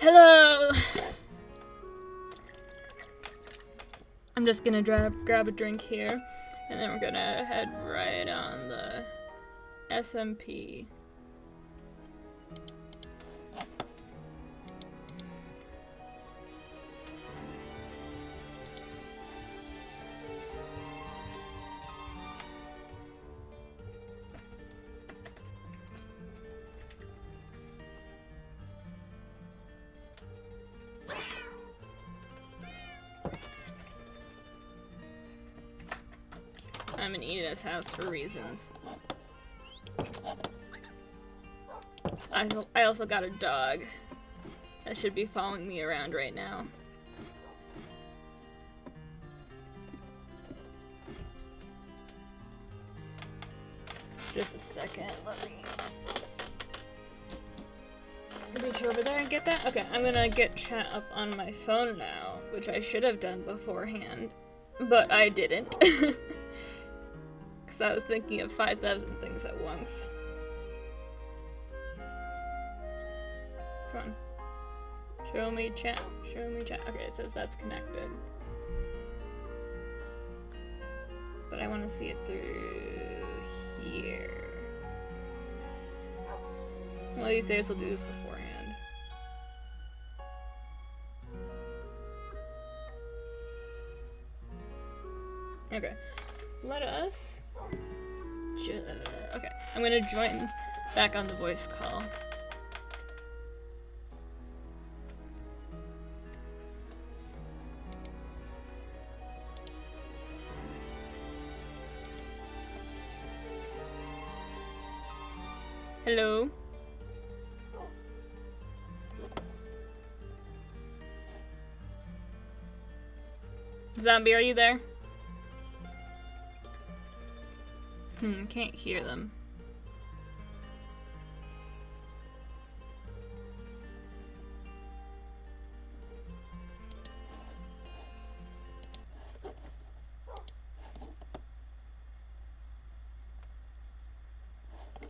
Hello! I'm just gonna grab a drink here, and then we're gonna head right on the SMP. I'm in Edith's house for reasons. I also got a dog that should be following me around right now. Just a second, let me reach over there and get that. Okay, I'm gonna get chat up on my phone now, which I should have done beforehand, but I didn't. Because I was thinking of 5,000 things at once. Come on. Show me chat. Show me chat. Okay, it says that's connected. But I want to see it through here. Well, these days I'll do this beforehand. Okay. Let us... Okay, I'm gonna join back on the voice call. Hello? Zombie, are you there? Can't hear them.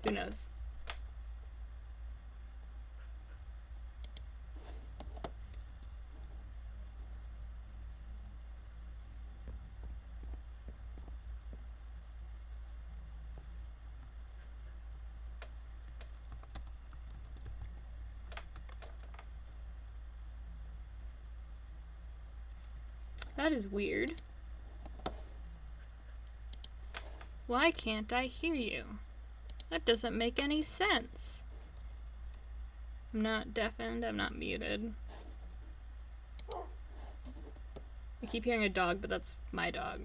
Who knows? That is weird. Why can't I hear you? That doesn't make any sense. I'm not deafened, I'm not muted. I keep hearing a dog, but that's my dog.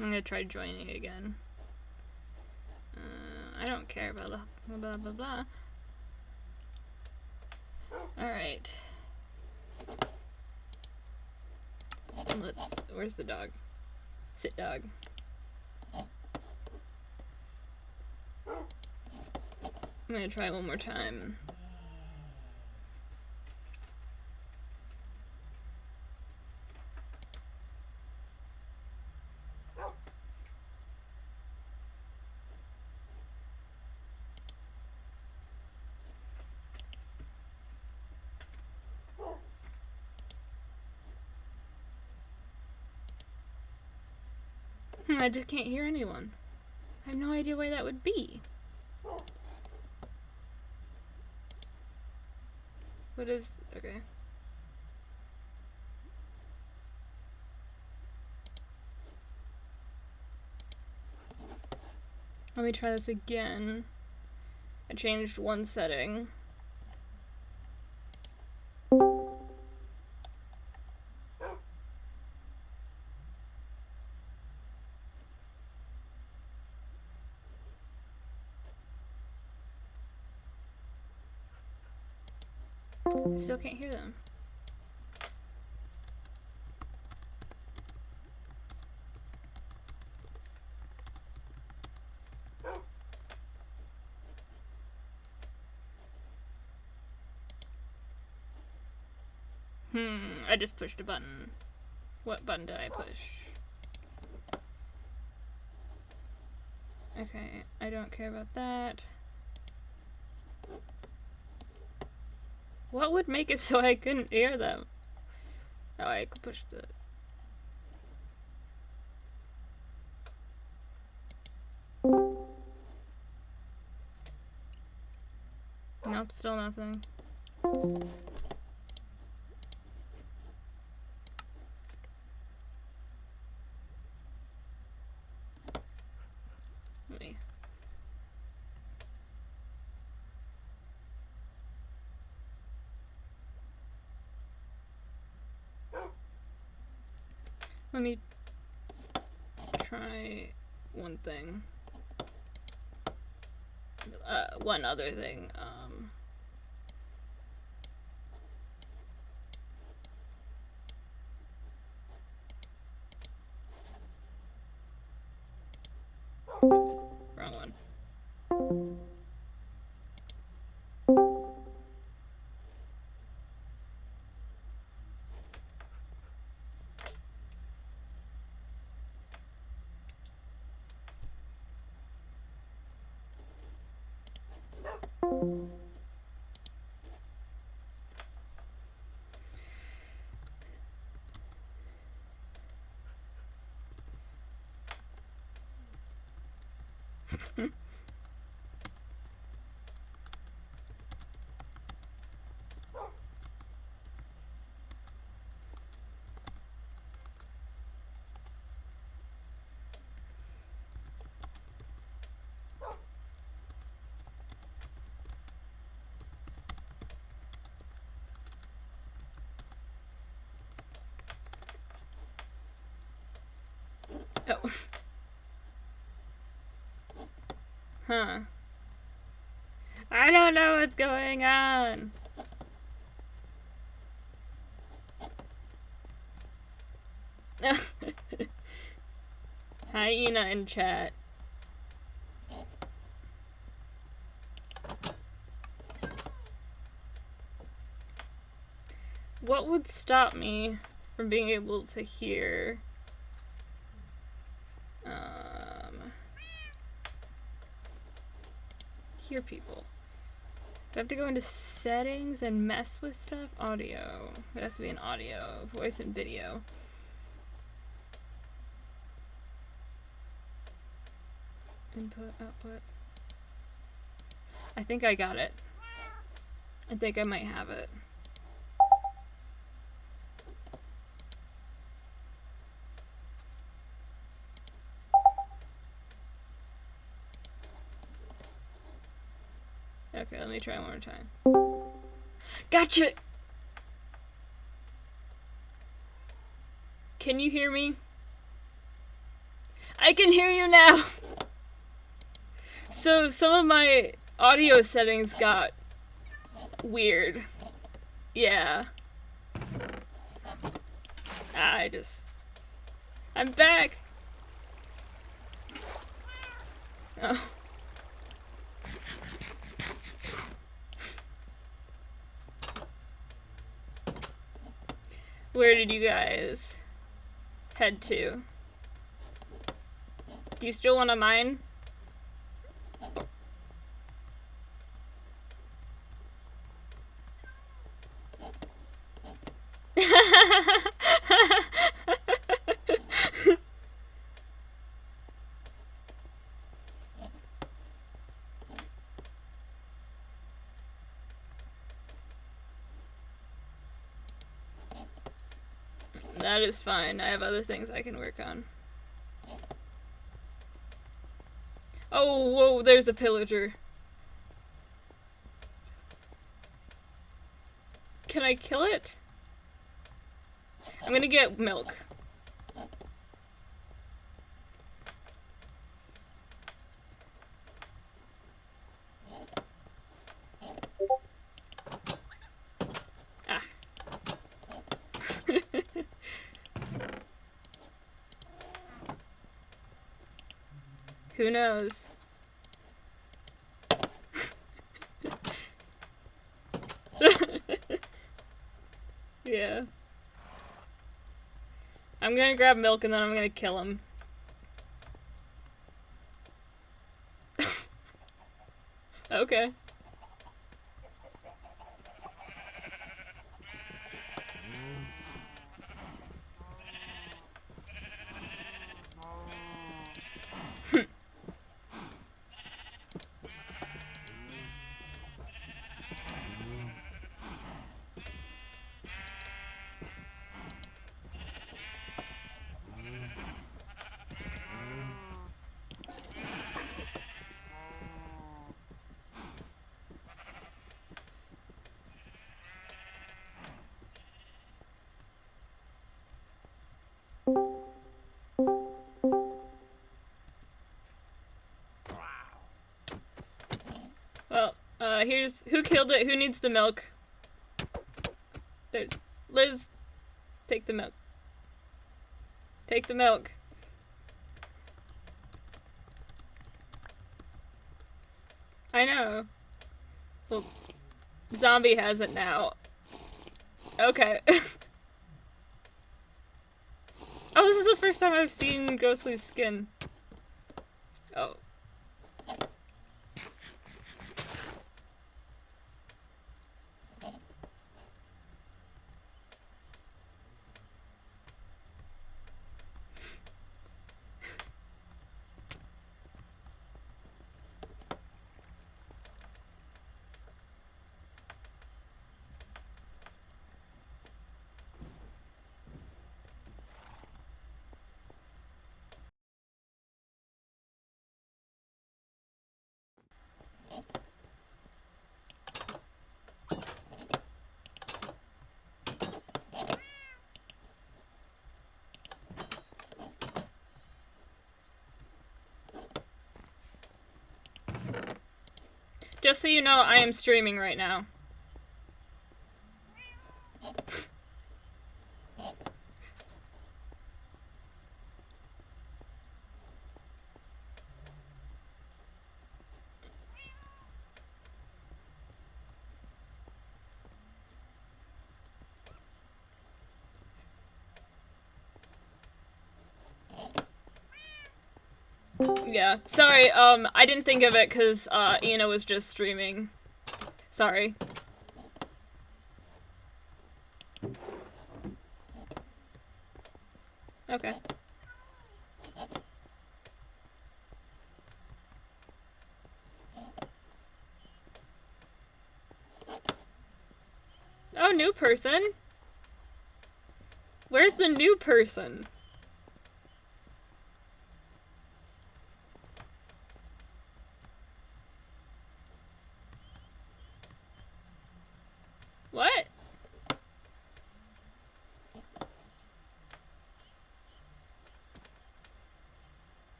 I'm gonna try joining again. I don't care about the blah blah blah. Alright. Where's the dog? Sit, dog. I'm gonna try one more time. I just can't hear anyone. I have no idea why that would be. What is... okay. Let me try this again. I changed one setting. Still can't hear them. I just pushed a button. What button did I push? Okay, I don't care about that. What would make it so I couldn't hear them? Oh, I pushed it. Nope, still nothing. Let me try one thing. One other thing. Oops, wrong one. Oh. Huh. I don't know what's going on. Hyena in chat. What would stop me from being able to hear? Hear people. Do I have to go into settings and mess with stuff? Audio. It has to be an audio. Voice and video. Input, output. I think I got it. I think I might have it. Okay, let me try one more time. Gotcha! Can you hear me? I can hear you now! So, some of my audio settings got weird. Yeah. I'm back! Oh. Where did you guys head to? Do you still want to mine? That is fine. I have other things I can work on. Oh, whoa, there's a pillager. Can I kill it? I'm gonna get milk. Ah. Who knows? Yeah. I'm gonna grab milk and then I'm gonna kill him. Okay. Well, here's who killed it. Who needs the milk? There's Liz. Take the milk. Take the milk. I know. Well, zombie has it now. Okay. Oh, this is the first time I've seen Ghostly's skin. Oh. Just so you know, I am streaming right now. Yeah. Sorry, I didn't think of it because, Ina was just streaming. Sorry. Okay. Oh, new person? Where's the new person? What?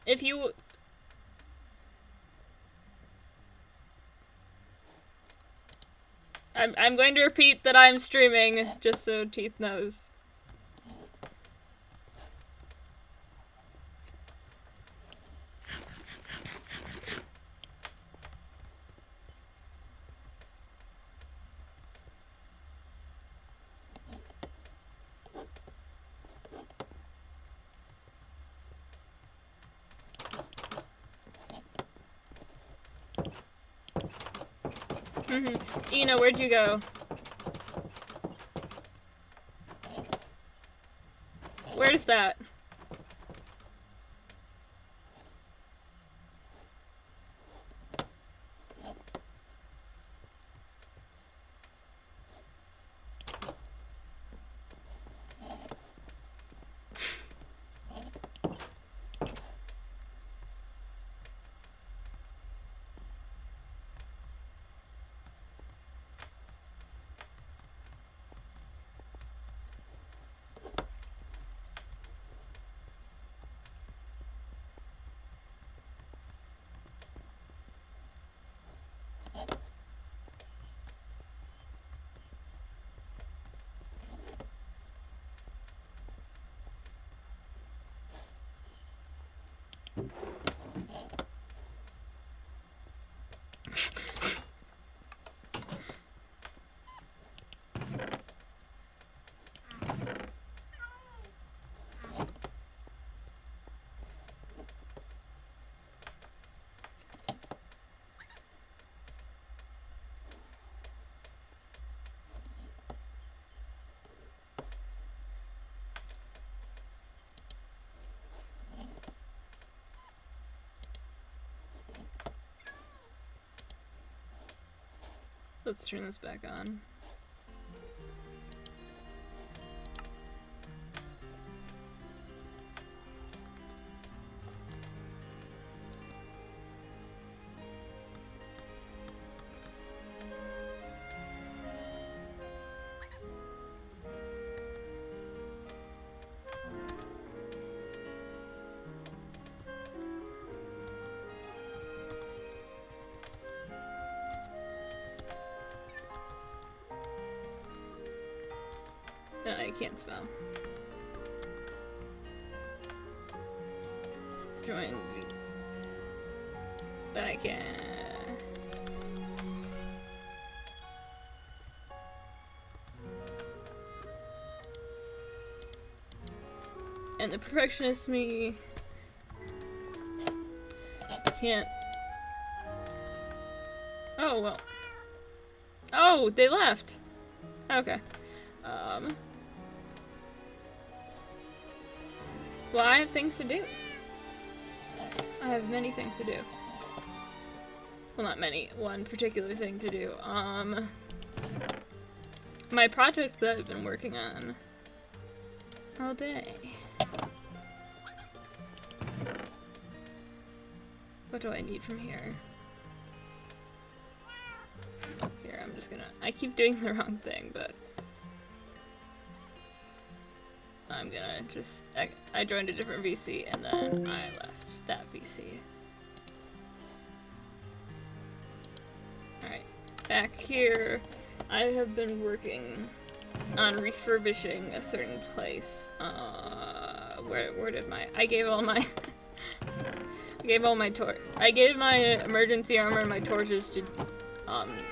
If you... I'm going to repeat that I'm streaming, just so Teeth knows. Ina, where'd you go? Where's that? Let's turn this back on. No, I can't spell. Join. I can. And the perfectionist me can't. Oh well. Oh, they left. Okay. Well, I have things to do. I have many things to do. Well, not many. One particular thing to do. My project that I've been working on all day. What do I need from here? Here, I'm just gonna... I keep doing the wrong thing, but... I'm gonna just... I joined a different VC and then I left that VC. Alright, back here, I have been working on refurbishing a certain place. Where did my... I gave all my... I gave my emergency armor and my torches to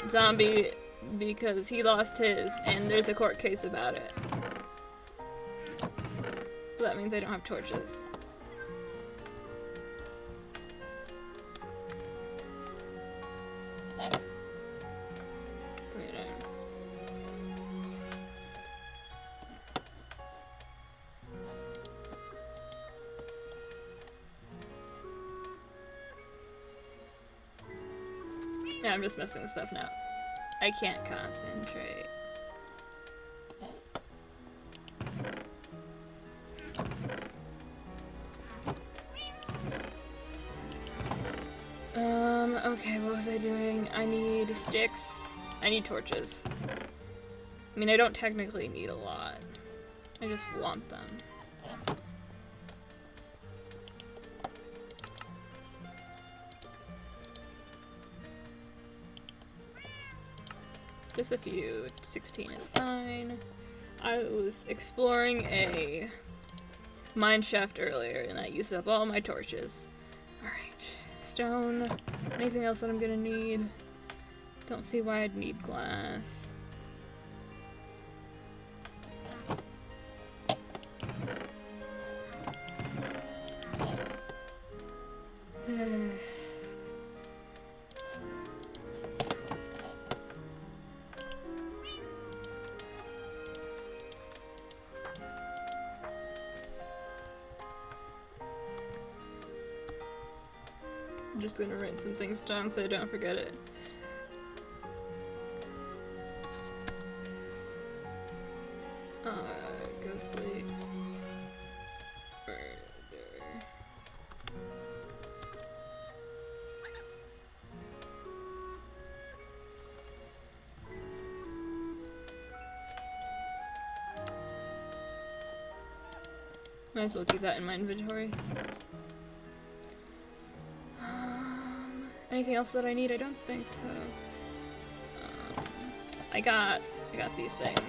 Zombie because he lost his and there's a court case about it. So that means I don't have torches. Yeah, I'm just messing with stuff now. I can't concentrate. Okay, what was I doing? I need sticks. I need torches. I mean, I don't technically need a lot. I just want them. Just a few. 16 is fine. I was exploring a mine shaft earlier and I used up all my torches. Alright. Stone. Anything else that I'm gonna need? Don't see why I'd need glass. I'm just gonna write some things down so I don't forget it. Ghostly murder. Might as well keep that in my inventory. Anything else that I need? I don't think so. I got these things.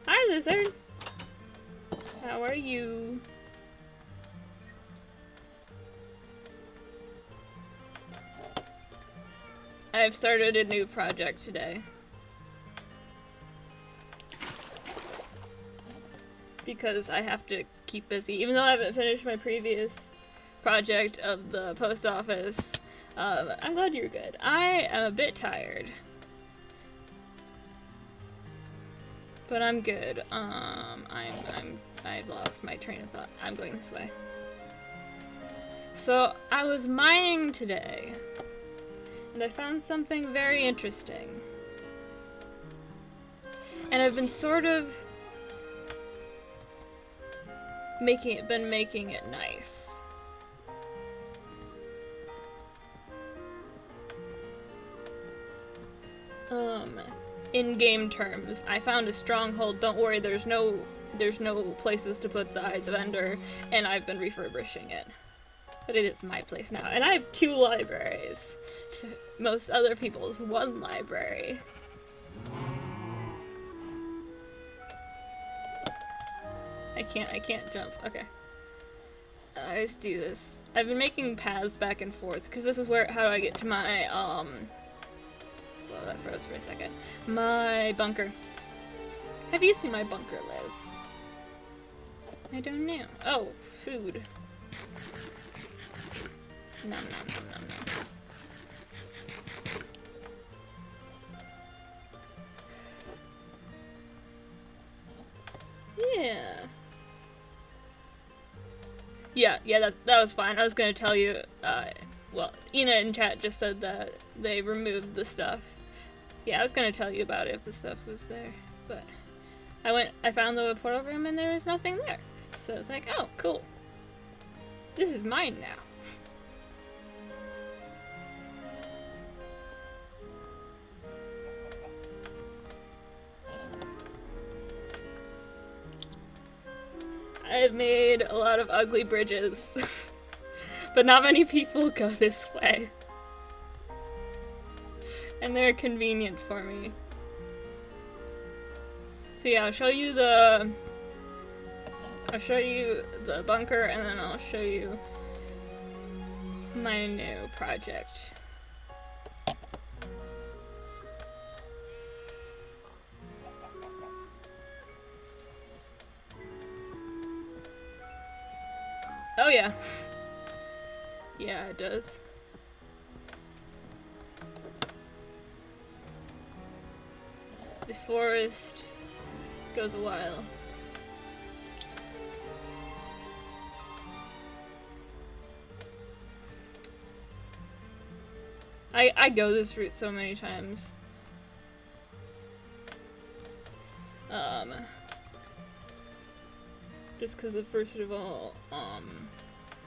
Hi, lizard. How are you? I've started a new project today. Because I have to keep busy. Even though I haven't finished my previous project of the post office. I'm glad you're good. I am a bit tired. But I'm good. I've lost my train of thought. I'm going this way. So, I was mining today. And I found something very interesting. And I've been sort of making it nice. In-game terms, I found a stronghold. Don't worry, there's no places to put the Eyes of Ender, and I've been refurbishing it. But it is my place now, and I have 2 libraries. To most other people's 1 library. I can't jump. Okay. I just do this. I've been making paths back and forth, because this is how do I get to my, well, that froze for a second. My bunker. Have you seen my bunker, Liz? I don't know. Oh, food. Nom nom nom nom nom. Yeah, that was fine. I was gonna tell you, well, Ina in chat just said that they removed the stuff. Yeah, I was gonna tell you about it if the stuff was there, but I found the portal room and there was nothing there. So it's like, oh, cool. This is mine now. I've made a lot of ugly bridges, but not many people go this way. And they're convenient for me. So yeah, I'll show you the bunker, and then I'll show you my new project. Oh yeah. Yeah, it does. The forest goes a while. I go this route so many times. Just because of, first of all,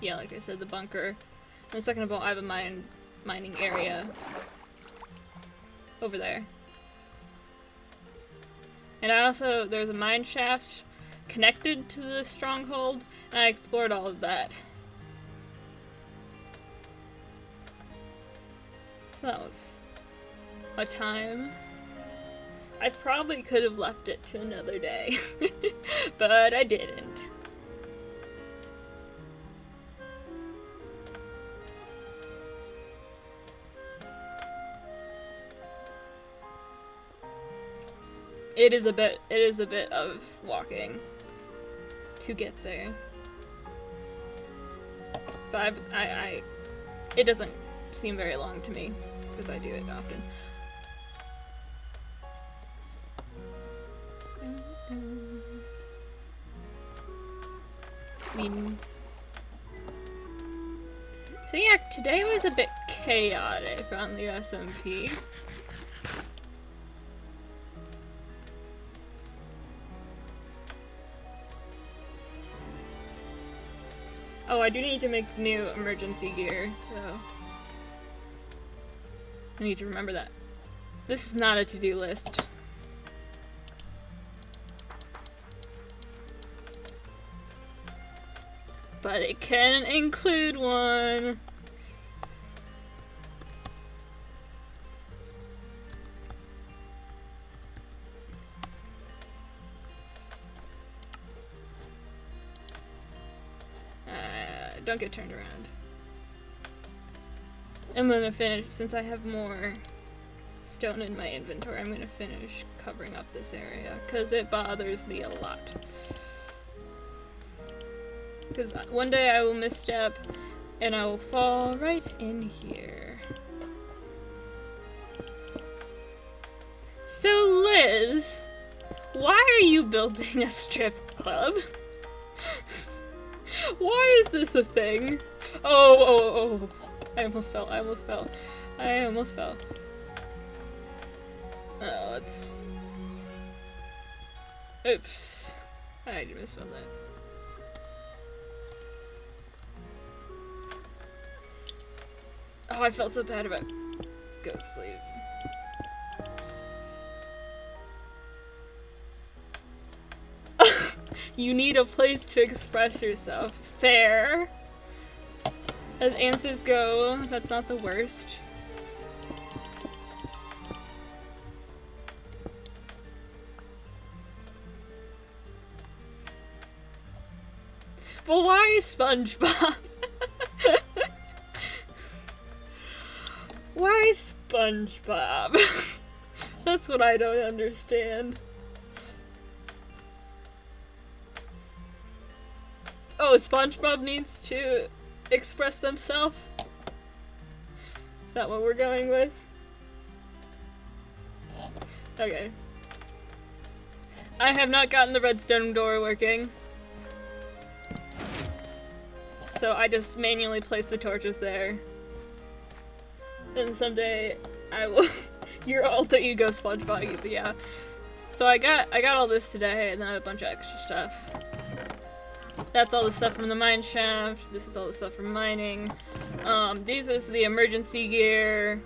yeah, like I said, the bunker. And second of all, I have a mining area over there. And there's a mine shaft connected to the stronghold, and I explored all of that. So that was a time. I probably could have left it to another day, but I didn't. It is a bit of walking to get there. But it doesn't seem very long to me, because I do it often. So yeah, today was a bit chaotic on the SMP. Oh, I do need to make new emergency gear, so I need to remember that. This is not a to-do list. But it can include one. Don't get turned around. I'm gonna finish, since I have more stone in my inventory, I'm gonna finish covering up this area, because it bothers me a lot. Because one day I will misstep, and I will fall right in here. So Liz, why are you building a strip club? Why is this a thing? Oh. I almost fell. Let's... Oops. I just misspelled that. Oh, I felt so bad about Ghost Sleep. You need a place to express yourself. Fair. As answers go, that's not the worst. But why SpongeBob? Why SpongeBob? That's what I don't understand. Oh, SpongeBob needs to express themselves? Is that what we're going with? Okay. I have not gotten the redstone door working. So I just manually place the torches there. And someday I will your alter ego SpongeBob, yeah. So I got all this today, and then I have a bunch of extra stuff. That's all the stuff from the mine shaft. This is all the stuff from mining. These is the emergency gear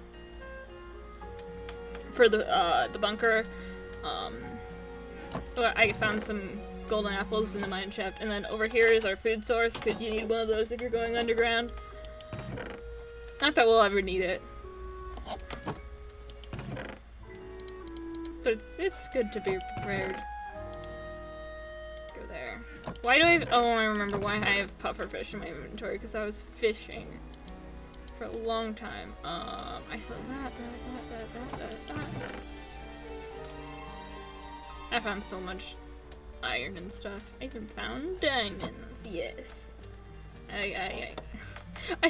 for the bunker. I found some golden apples in the mine shaft, and then over here is our food source, because you need one of those if you're going underground. Not that we'll ever need it, but it's good to be prepared. Go there. Why do I have, oh, I remember why I have pufferfish in my inventory, because I was fishing for a long time. I saw that. I found so much iron and stuff. I even found diamonds, yes. I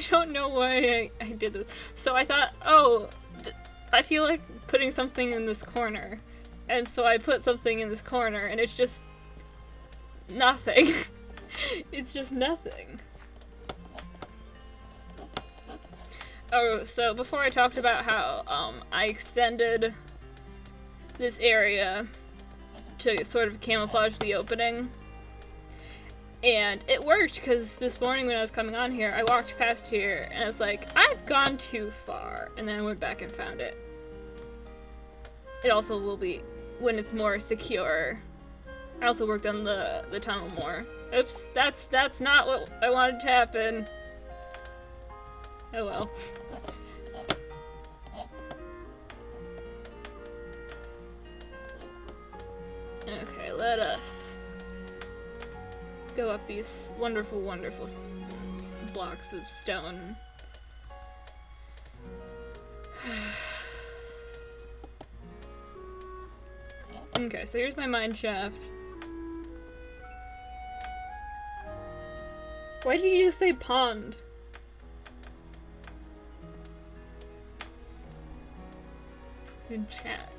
don't know why I did this. So I thought, oh, I feel like putting something in this corner. And so I put something in this corner, and it's just nothing. It's just nothing. Oh, so before I talked about how I extended this area to sort of camouflage the opening. And it worked, because this morning when I was coming on here, I walked past here, and I was like, I've gone too far. And then I went back and found it. It also will be when it's more secure. I also worked on the tunnel more. Oops, that's not what I wanted to happen. Oh well. Okay, let us go up these wonderful, wonderful blocks of stone. Okay, so here's my mine shaft. Why did you just say pond? In chat.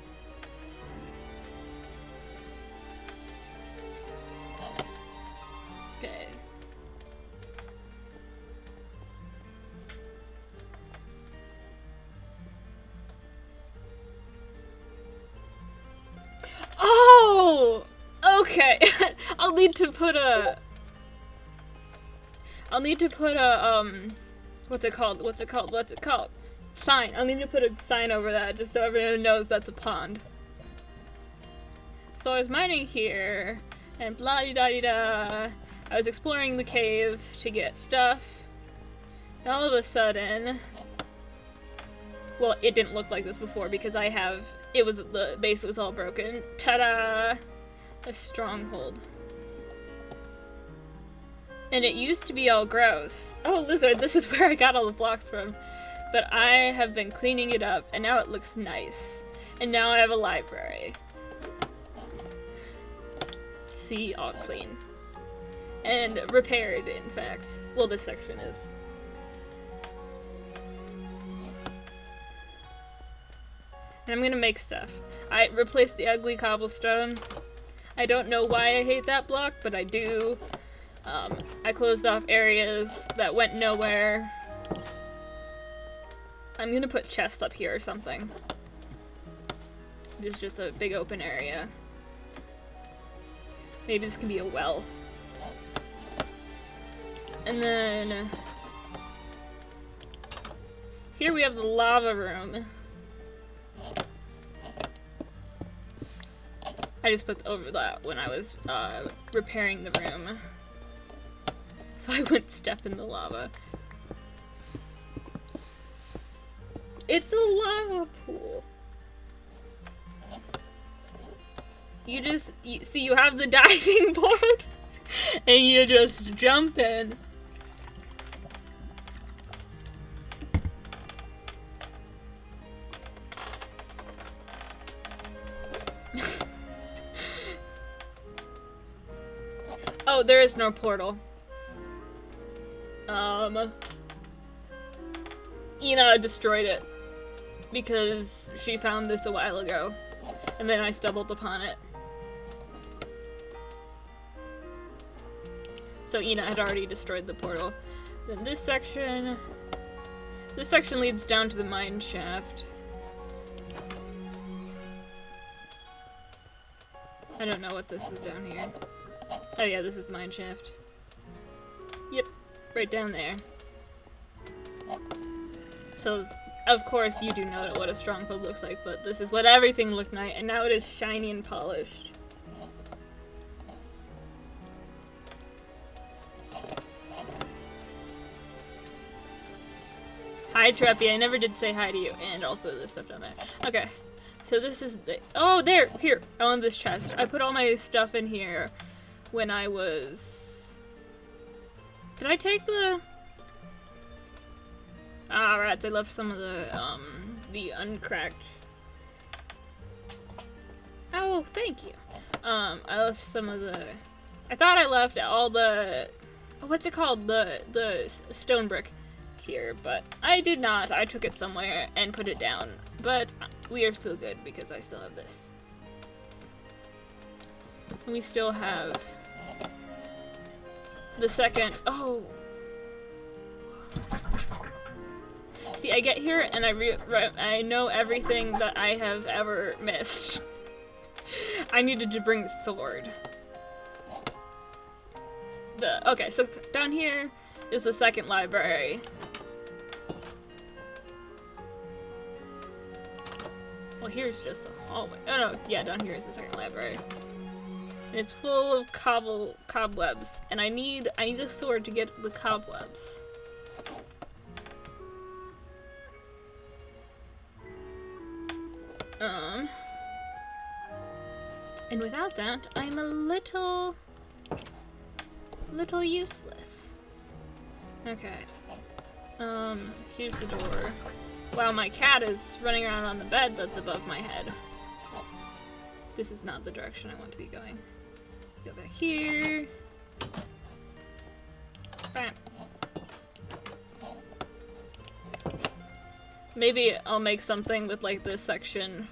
Okay. Oh! Okay. I'll need to put a what's it called? Sign. I'll need to put a sign over that just so everyone knows that's a pond. So I was mining here, and blah-de-da-de-da. I was exploring the cave to get stuff, and all of a sudden, well, it didn't look like this before because the base was all broken. Ta-da! A stronghold. And it used to be all gross. Oh, lizard, this is where I got all the blocks from. But I have been cleaning it up, and now it looks nice. And now I have a library. See, all clean. And repaired, in fact. Well, this section is. And I'm gonna make stuff. I replaced the ugly cobblestone. I don't know why I hate that block, but I do. I closed off areas that went nowhere. I'm gonna put chests up here or something. There's just a big open area. Maybe this can be a well. And then here we have the lava room. I just put over that when I was repairing the room. So I wouldn't step in the lava. It's a lava pool. You see, you have the diving board, and you just jump in. Oh, there is no portal. Ina destroyed it because she found this a while ago, and then I stumbled upon it. So Ina had already destroyed the portal. Then this section leads down to the mine shaft. I don't know what this is down here. Oh yeah, this is the mine shaft. Yep, right down there. So, of course, you do know what a stronghold looks like, but this is what everything looked like, and now it is shiny and polished. Hi, Treppy. I never did say hi to you, and also there's stuff down there. Okay, so this is the... Oh, there! Here, I want this chest. I put all my stuff in here when I was... Did I take the... Ah, rats, I left some of the uncracked... Oh, thank you. I left some of the... I thought I left all the... What's it called? The stone brick here, but I did not. I took it somewhere and put it down. But we are still good because I still have this. We still have the second... Oh! See, I get here and I know everything that I have ever missed. I needed to bring the sword. Okay, so down here is the second library. Well, here's just a hallway. Oh no, yeah, down here is the second library. And it's full of cobwebs, and I need a sword to get the cobwebs. And without that, I'm a little useless. Okay. Here's the door. Wow, my cat is running around on the bed that's above my head. This is not the direction I want to be going. Go back here. Bam. Maybe I'll make something with like this section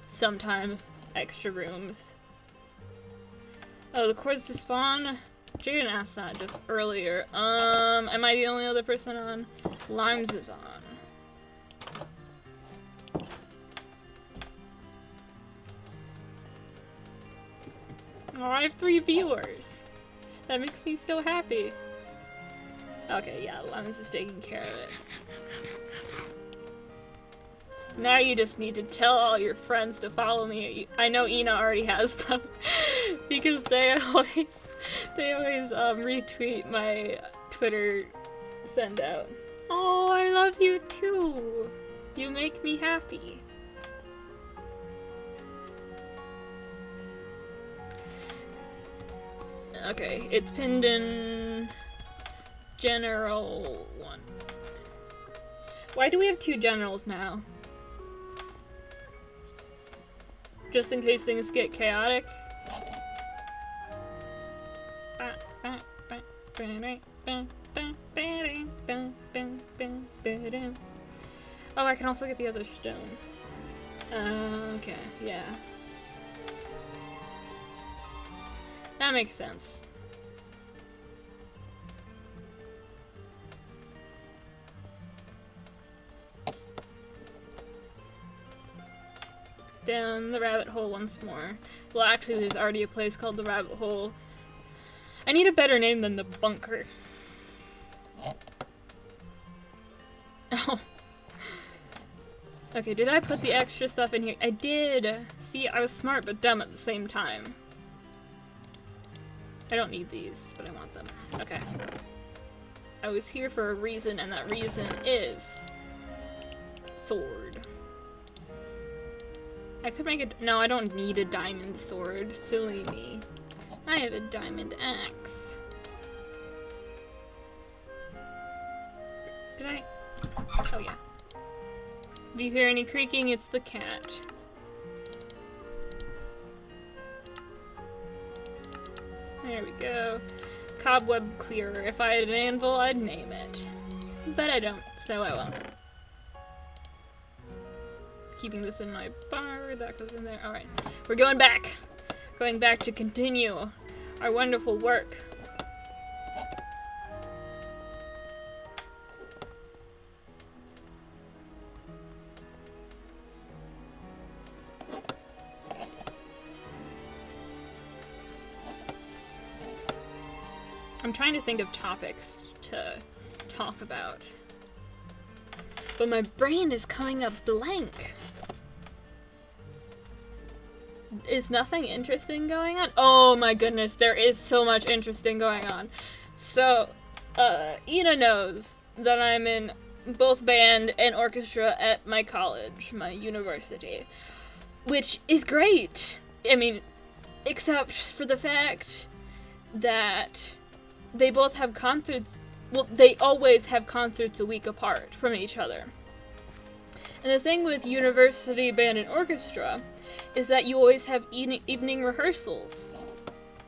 sometime. Extra rooms. Oh, the cords to spawn? Jaden asked that just earlier. Am I the only other person on? Limes is on. Oh, I have 3 viewers. That makes me so happy. Okay, yeah, Limes is taking care of it. Now you just need to tell all your friends to follow me. I know Ina already has them because they always retweet my Twitter send out. Oh, I love you too. You make me happy. Okay, it's pinned in General 1. Why do we have 2 generals now? just in case things get chaotic. Oh, I can also get the other stone. Okay, yeah. That makes sense. Down the rabbit hole once more. Well, actually, there's already a place called the rabbit hole. I need a better name than the bunker. Oh. Okay, did I put the extra stuff in here? I did! See, I was smart but dumb at the same time. I don't need these, but I want them. Okay. I was here for a reason, and that reason is... sword. I could make it. No, I don't need a diamond sword. Silly me. I have a diamond axe. Did I? Oh, yeah. If you hear any creaking, it's the cat. There we go. Cobweb clearer. If I had an anvil, I'd name it. But I don't, so I won't. Keeping this in my bar, that goes in there. Alright, we're going back. Going back to continue our wonderful work. I'm trying to think of topics to talk about. But my brain is coming up blank. Is nothing interesting going on? Oh my goodness, there is so much interesting going on. So, Ina knows that I'm in both band and orchestra at my college, my university. Which is great! I mean, except for the fact that they both have concerts. Well, they always have concerts a week apart from each other. And the thing with university band and orchestra is that you always have evening rehearsals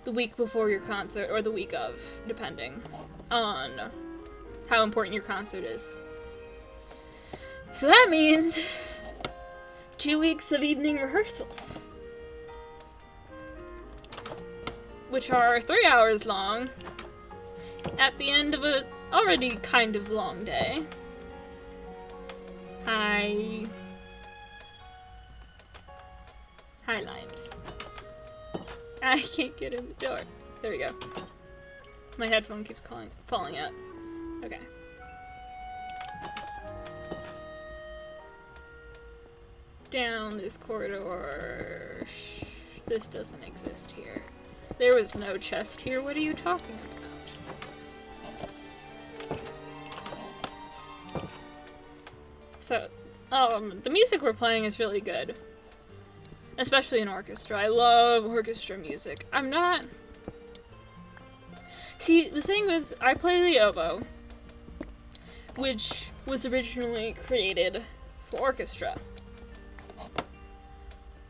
the week before your concert, or the week of, depending on how important your concert is. So that means 2 weeks of evening rehearsals, which are 3 hours long at the end of a already kind of long day. Hi, Limes. I can't get in the door. There we go. My headphone keeps falling out. Okay. Down this corridor. This doesn't exist here. There was no chest here. What are you talking about? So, the music we're playing is really good. Especially in orchestra. I love orchestra music. I'm not... See, the thing with... I play the oboe, which was originally created for orchestra.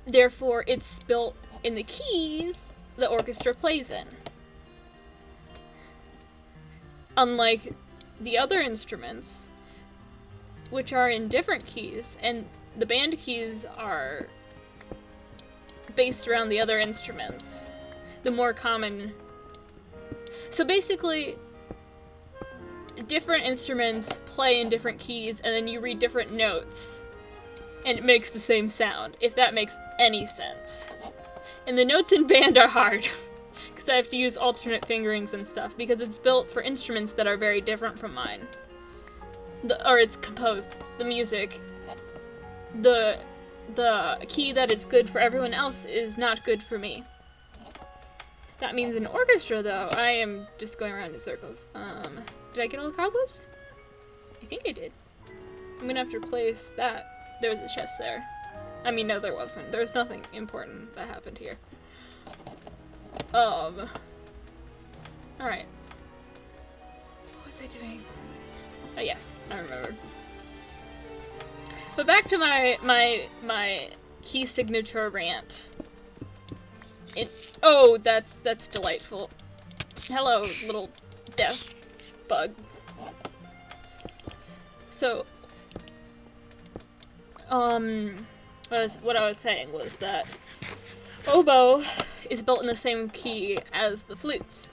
Therefore, it's built in the keys the orchestra plays in. Unlike the other instruments, which are in different keys, and the band keys are based around the other instruments. The more common... So basically, different instruments play in different keys, and then you read different notes, and it makes the same sound, if that makes any sense. And the notes in band are hard, because I have to use alternate fingerings and stuff, because it's built for instruments that are very different from mine. Or it's composed, the music, the key that is good for everyone else is not good for me. That means in orchestra, though, I am just going around in circles. Did I get all the cobwebs? I think I did. I'm gonna have to replace that. There was a chest there. I mean, no, there wasn't. There was nothing important that happened here. Alright. What was I doing? Oh, yes, I remembered. But back to my key signature rant. Oh, that's delightful. Hello, little death bug. So, what I was saying was that oboe is built in the same key as the flutes.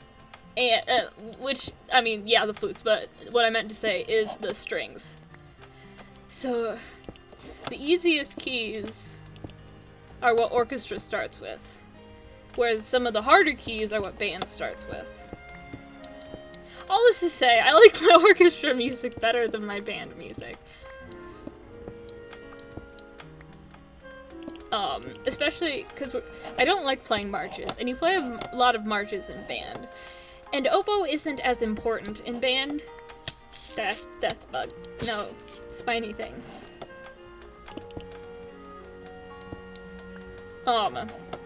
And, which, I mean, yeah, the flutes, but what I meant to say is the strings. So, the easiest keys are what orchestra starts with, whereas some of the harder keys are what band starts with. All this to say, I like my orchestra music better than my band music. Especially because I don't like playing marches, and you play a lot of marches in band. And oboe isn't as important in band. Death bug. No, spiny thing.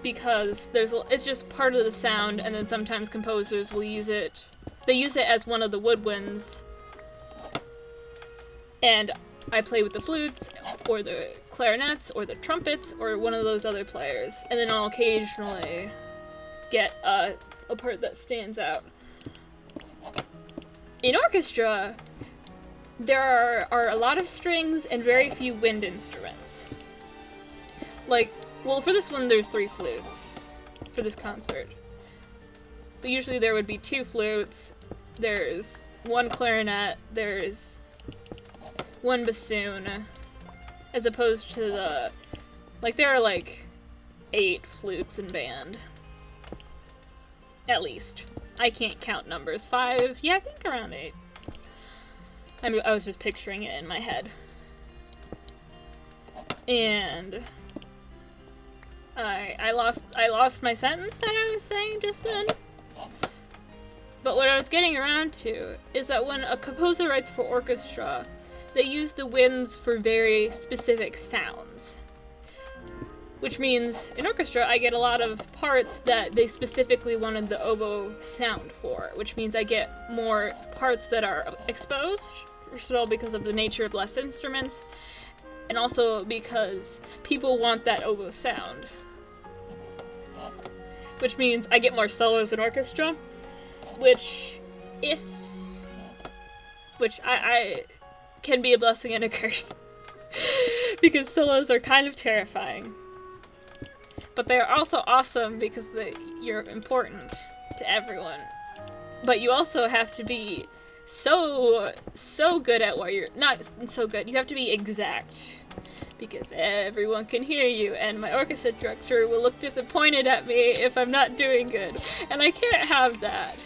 Because it's just part of the sound, and then sometimes composers will use it. They use it as one of the woodwinds. And I play with the flutes, or the clarinets, or the trumpets, or one of those other players. And then I'll occasionally get a part that stands out. In orchestra, there are a lot of strings and very few wind instruments. Like, well, for this one there's 3 flutes for this concert. But usually there would be 2 flutes, there's 1 clarinet, there's 1 bassoon, as opposed to the, like, there are like 8 flutes in band. At least. I can't count numbers. 5? Yeah, I think around 8. I was just picturing it in my head. And I lost my sentence that I was saying just then. But what I was getting around to is that when a composer writes for orchestra, they use the winds for very specific sounds. Which means, in orchestra, I get a lot of parts that they specifically wanted the oboe sound for, which means I get more parts that are exposed, first of all because of the nature of less instruments, and also because people want that oboe sound. Which means I get more solos in orchestra, which I can be a blessing and a curse. Because solos are kind of terrifying. But they're also awesome because you're important to everyone. But you also have to be so good at what you're... Not so good, you have to be exact. Because everyone can hear you, and my orchestra director will look disappointed at me if I'm not doing good. And I can't have that.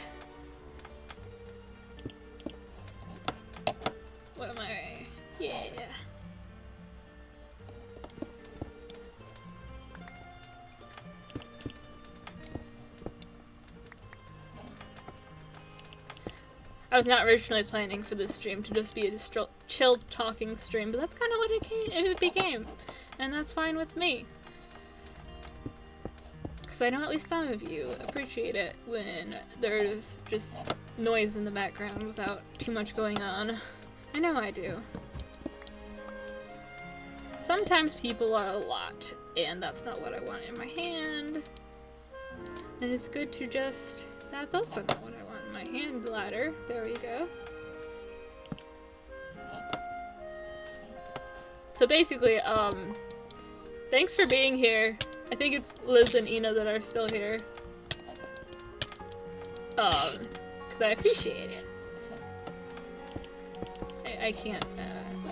What am I... Yeah. I was not originally planning for this stream to just be a chill talking stream, but that's kind of what it became, and that's fine with me. Because I know at least some of you appreciate it when there's just noise in the background without too much going on. I know I do. Sometimes people are a lot, and that's not what I want in my hand. And it's good to just... That's also not what I want. My hand glider. There we go. So basically, thanks for being here. I think it's Liz and Ina that are still here. Because I appreciate it. I can't,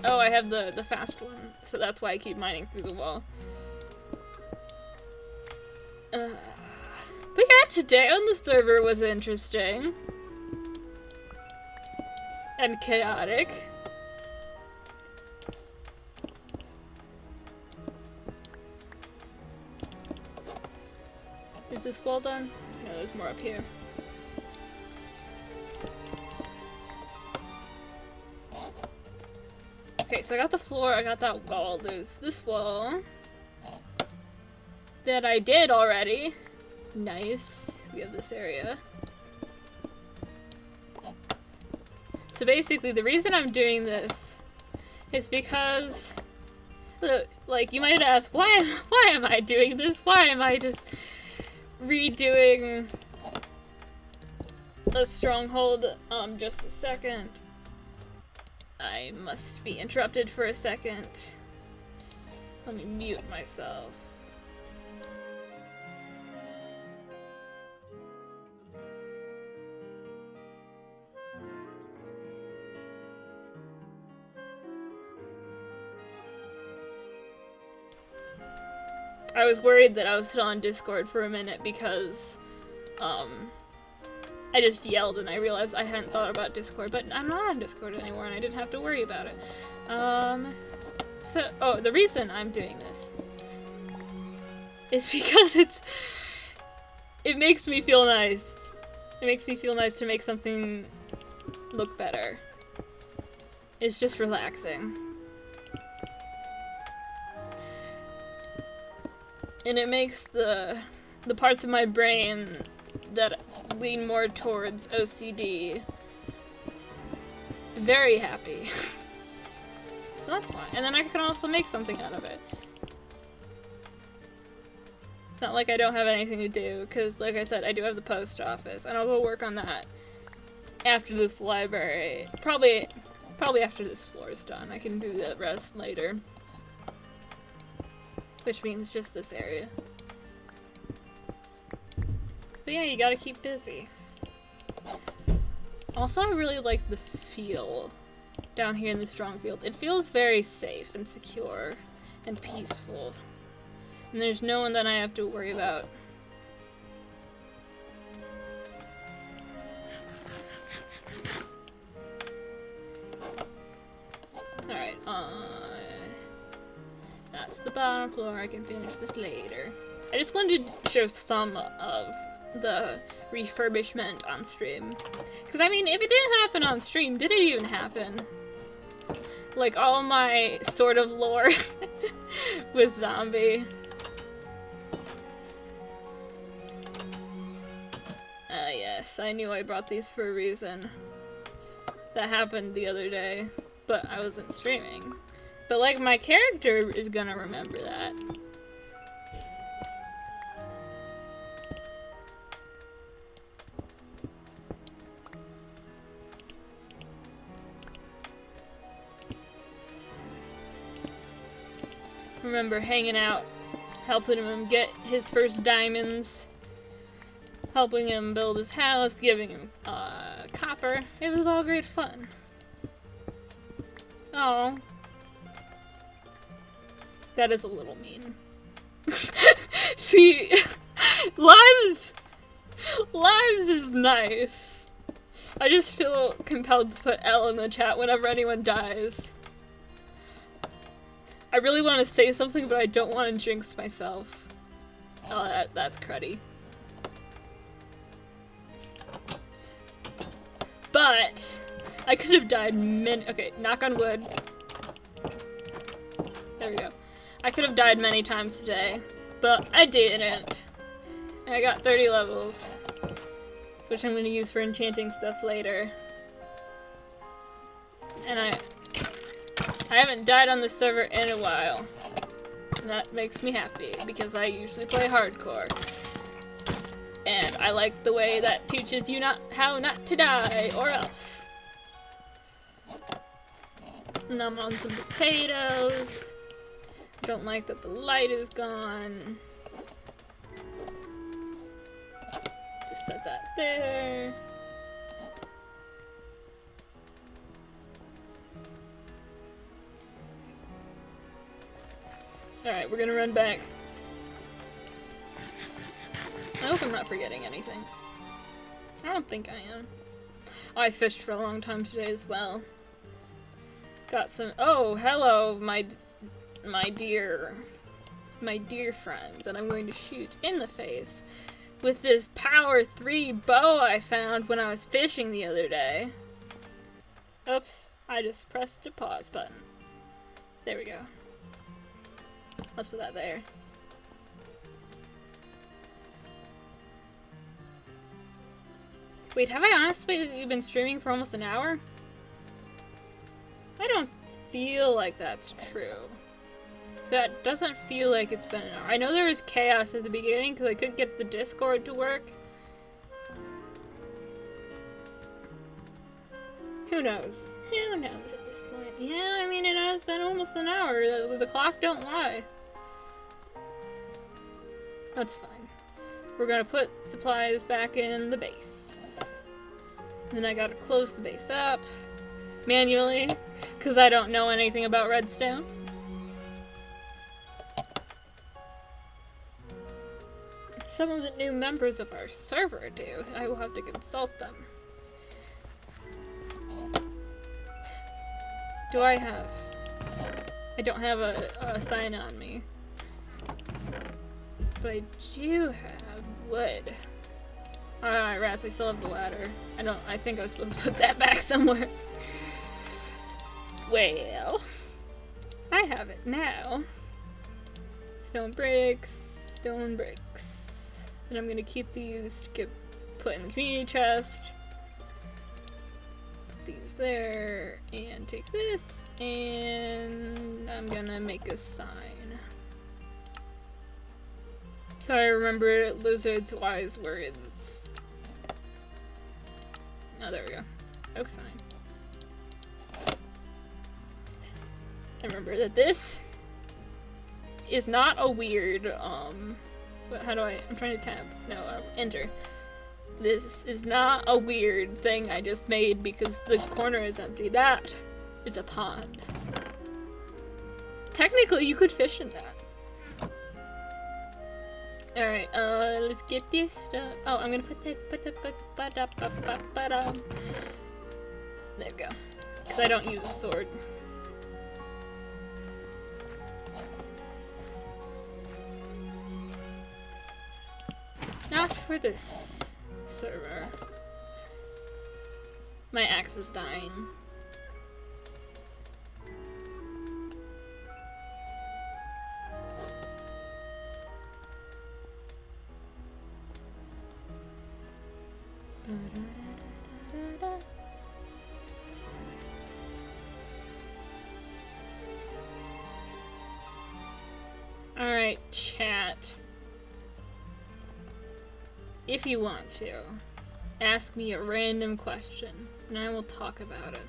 oh, I have the fast one, so that's why I keep mining through the wall. But yeah, today on the server was interesting. And chaotic. Is this wall done? No, there's more up here. Okay, so I got the floor, I got that wall. There's this wall that I did already. Nice. We have this area. So basically, the reason I'm doing this is because Like, you might ask, why am I doing this? Why am I just redoing a stronghold? Just a second. I must be interrupted for a second. Let me mute myself. I was worried that I was still on Discord for a minute because, I just yelled and I realized I hadn't thought about Discord, but I'm not on Discord anymore and I didn't have to worry about it. The reason I'm doing this is because it makes me feel nice. It makes me feel nice to make something look better. It's just relaxing. And it makes the parts of my brain that lean more towards OCD very happy. So that's fine. And then I can also make something out of it. It's not like I don't have anything to do, because like I said, I do have the post office, and I'll go work on that after this library. Probably after this floor is done. I can do the rest later. Which means just this area. But yeah, you gotta keep busy. Also, I really like the feel down here in the Strongfield. It feels very safe and secure and peaceful. And there's no one that I have to worry about. Alright, that's the bottom floor. I can finish this later. I just wanted to show some of the refurbishment on stream. Because, I mean, if it didn't happen on stream, did it even happen? Like, all my sort of lore with zombie. Yes, I knew I brought these for a reason. That happened the other day, but I wasn't streaming. But, like, my character is gonna remember that. Remember hanging out, helping him get his first diamonds, helping him build his house, giving him copper. It was all great fun. Oh. That is a little mean. See, lives is nice. I just feel compelled to put L in the chat whenever anyone dies. I really want to say something, but I don't want to jinx myself. Oh, that's cruddy. But I could have died okay, knock on wood. There we go. I could have died many times today, but I didn't. And I got 30 levels, which I'm going to use for enchanting stuff later. And I haven't died on the server in a while. And that makes me happy, because I usually play hardcore. And I like the way that teaches you how not to die, or else. And I'm on some potatoes. I don't like that the light is gone. Just set that there. Alright, we're gonna run back. I hope I'm not forgetting anything. I don't think I am. Oh, I fished for a long time today as well. Got some— oh, hello, my dear friend that I'm going to shoot in the face with this Power 3 bow I found when I was fishing the other day. Oops, I just pressed the pause button. There we go. Let's put that there. Wait, have I honestly been streaming for almost an hour? I don't feel like that's true. So that doesn't feel like it's been an hour. I know there was chaos at the beginning because I couldn't get the Discord to work. Who knows? Who knows at this point? Yeah, I mean, it has been almost an hour. The clock don't lie. That's fine. We're gonna put supplies back in the base. And then I gotta close the base up manually because I don't know anything about redstone. Some of the new members of our server do. I will have to consult them. Do I have? I don't have a sign on me. But I do have wood. Alright, rats, I still have the ladder. I think I was supposed to put that back somewhere. Well, I have it now. Stone bricks, stone bricks. And I'm gonna keep these to get put in the community chest. Put these there, and take this, and I'm gonna make a sign. So I remember lizards' wise words. Oh, there we go. Oak sign. I remember that this is not a weird, but how do I'm trying to tab. No, enter. This is not a weird thing I just made because the corner is empty. That is a pond. Technically, you could fish in that. Alright, let's get this stuff. Oh, I'm gonna put this, there we go. Because I don't use a sword. Not for this server. My axe is dying. Alright, chat. If you want to, ask me a random question, and I will talk about it.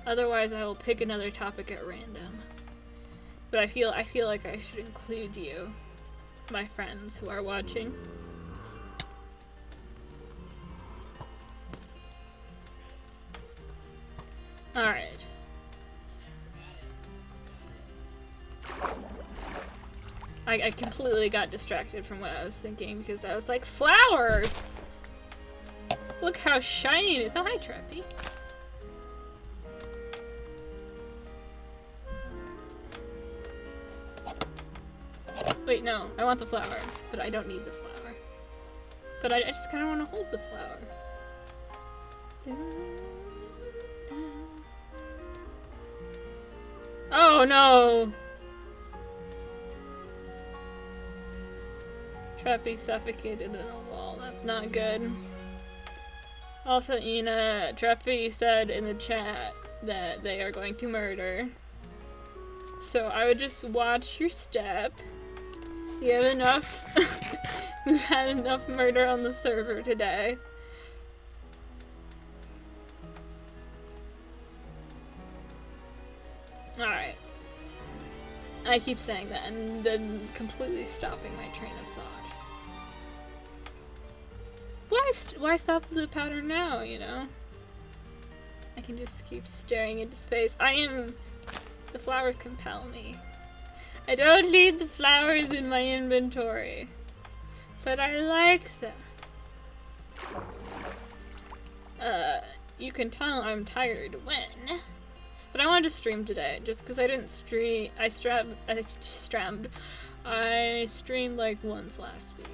Otherwise, I will pick another topic at random. But I feel like I should include you, my friends who are watching. Alright. I completely got distracted from what I was thinking because I was like, flower! Look how shiny it is. Oh, hi, Trappy. Wait, no. I want the flower, but I don't need the flower. But I just kind of want to hold the flower. Oh, no! Trappy suffocated in a wall. That's not good. Also, Ina, Trappy said in the chat that they are going to murder. So I would just watch your step. You have enough. We've had enough murder on the server today. Alright. I keep saying that and then completely stopping my train of thought. Why stop the pattern now, you know? I can just keep staring into space. The flowers compel me. I don't need the flowers in my inventory. But I like them. You can tell I'm tired when. But I wanted to stream today, just because I didn't stream. I streamed like once last week.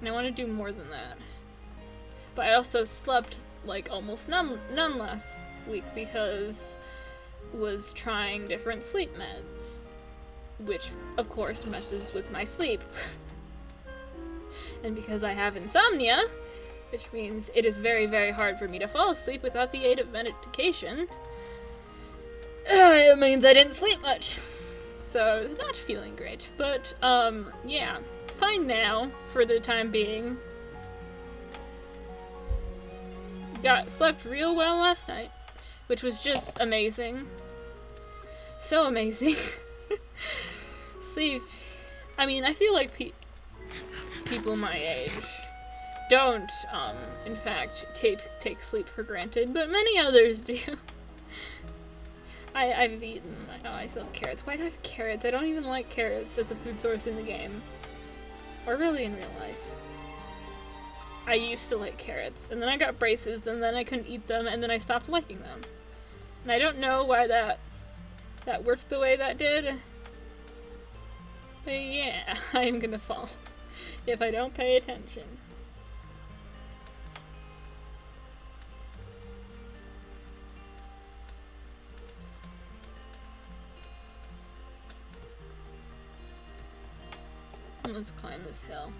And I want to do more than that. But I also slept like almost none last week because was trying different sleep meds. Which, of course, messes with my sleep. And because I have insomnia, which means it is very, very hard for me to fall asleep without the aid of medication, it means I didn't sleep much. So I was not feeling great. But, yeah. Fine now, for the time being. Slept real well last night, which was just amazing. So amazing. Sleep. I mean, I feel like people my age don't, in fact, take sleep for granted, but many others do. I've eaten, I still have carrots. Why do I have carrots? I don't even like carrots as a food source in the game. Or really in real life. I used to like carrots, and then I got braces, and then I couldn't eat them, and then I stopped liking them. And I don't know why that worked the way that did. But yeah, I'm gonna fall if I don't pay attention. Let's climb this hill.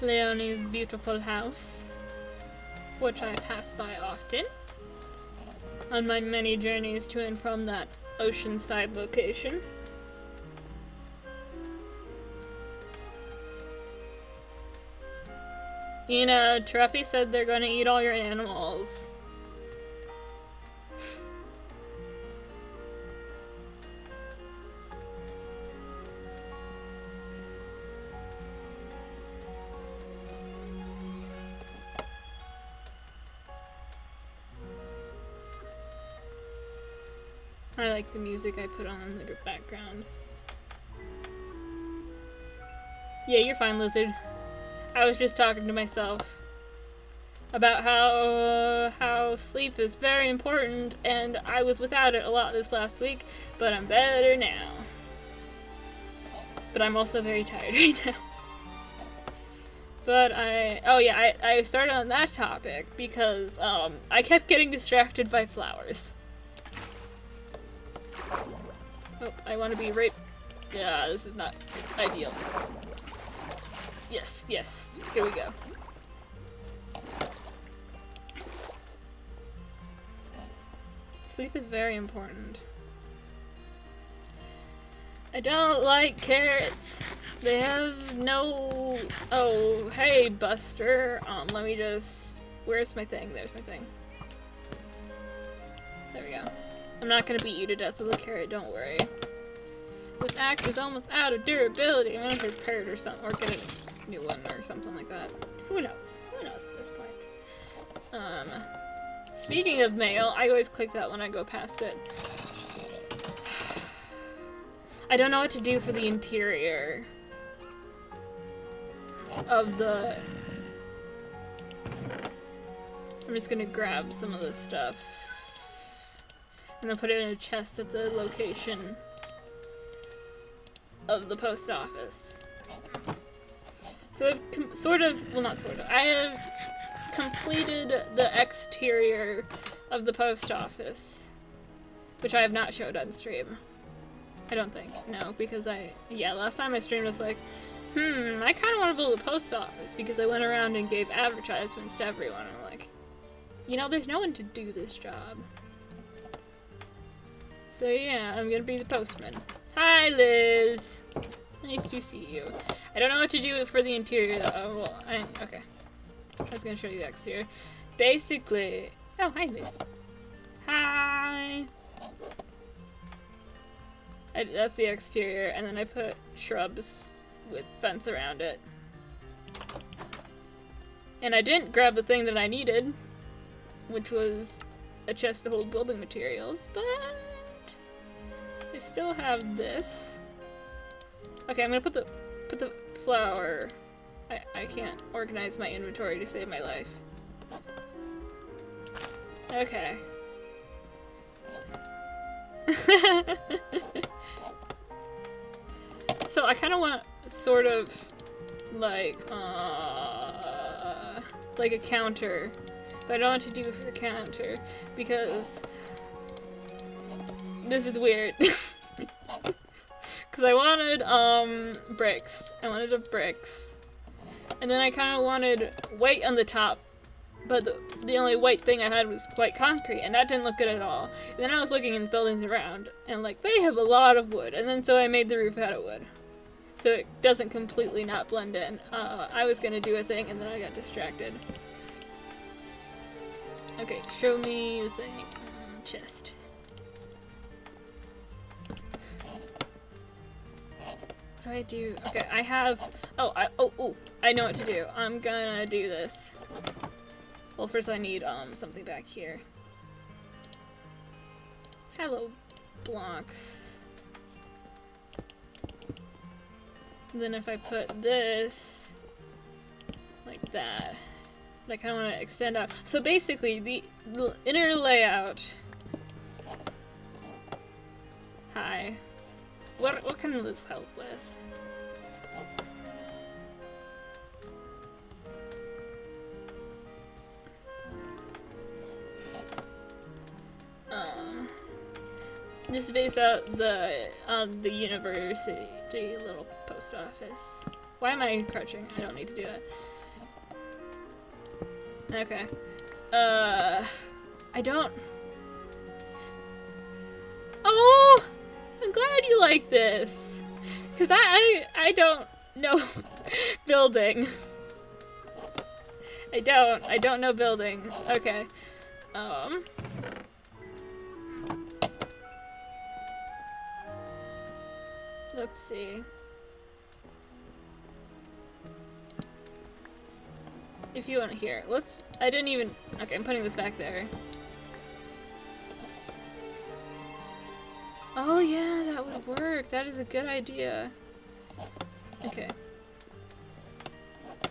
Leonie's beautiful house, which I pass by often on my many journeys to and from that oceanside location. You know, Truffy said they're gonna eat all your animals. I like the music I put on in the background. Yeah, you're fine, Lizard. I was just talking to myself about how sleep is very important, and I was without it a lot this last week, but I'm better now. But I'm also very tired right now. But I started on that topic because I kept getting distracted by flowers. Oh, I want to be right. Yeah, this is not ideal. Yes, yes. Here we go. Sleep is very important. I don't like carrots. They have no... Oh, hey, Buster. Let me just... Where's my thing? There's my thing. There we go. I'm not gonna beat you to death with a carrot, don't worry. This axe is almost out of durability. I'm gonna repair it or something, or get a new one or something like that. Who knows? Who knows at this point? Speaking of mail, I always click that when I go past it. I don't know what to do for the interior of the... I'm just gonna grab some of this stuff and then put it in a chest at the location of the post office. So I've I have completed the exterior of the post office, which I have not showed on stream. I don't think. No, because last time I streamed I was like, I kind of want to build a post office, because I went around and gave advertisements to everyone. I'm like, you know, there's no one to do this job. So yeah, I'm gonna be the postman. Hi, Liz! Nice to see you. I don't know what to do for the interior, though. Oh, well, okay. I was gonna show you the exterior. Basically... Oh, hi, Liz. Hi! That's the exterior, and then I put shrubs with fence around it. And I didn't grab the thing that I needed, which was a chest to hold building materials, but I still have this. Okay, I'm gonna put the flower. I can't organize my inventory to save my life. Okay. So I kind of want sort of like a counter, but I don't know what to do for the counter because this is weird. Because I wanted bricks. I wanted bricks, and then I kind of wanted weight on the top but the only white thing I had was white concrete, and that didn't look good at all. And then I was looking in the buildings around, and like, they have a lot of wood, and then so I made the roof out of wood. So it doesn't completely not blend in. I was gonna do a thing, and then I got distracted. Okay, show me the thing. Chest. What do I do? Okay, I have... Oh, I know what to do. I'm gonna do this. Well, first I need, something back here. Hello, blocks. And then if I put this like that, I kind of want to extend out. So basically, the inner layout. Hi. What can this help with? This is based out the university little post office. Why am I crouching? I don't need to do that. Okay. I don't... Oh! I'm glad you like this! Cause I don't know building. I don't know building. Okay. Let's see. If you want to hear, I didn't even, okay, I'm putting this back there. Oh yeah, that would work. That is a good idea. Okay.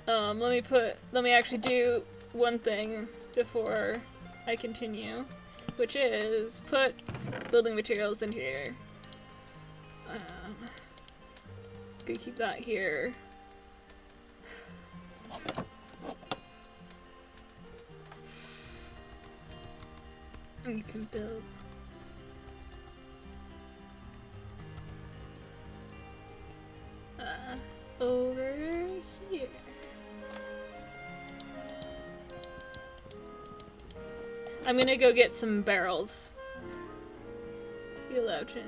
Let me actually do one thing before I continue, which is put building materials in here. Gonna keep that here. And you can build. Over here. I'm gonna go get some barrels. You allowed to.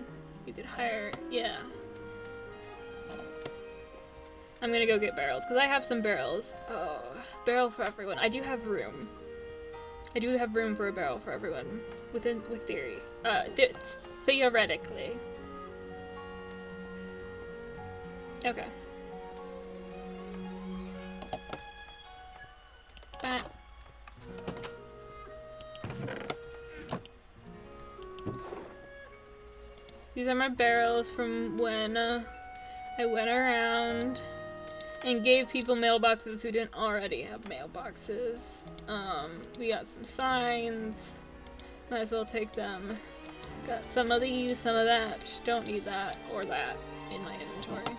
You could hire. Yeah. I'm gonna go get barrels because I have some barrels. Oh, barrel for everyone. I do have room. I do have room for a barrel for everyone with theory. Theoretically. Okay. These are my barrels from when I went around and gave people mailboxes who didn't already have mailboxes. We got some signs. Might as well take them. Got some of these, some of that. Don't need that or that in my inventory.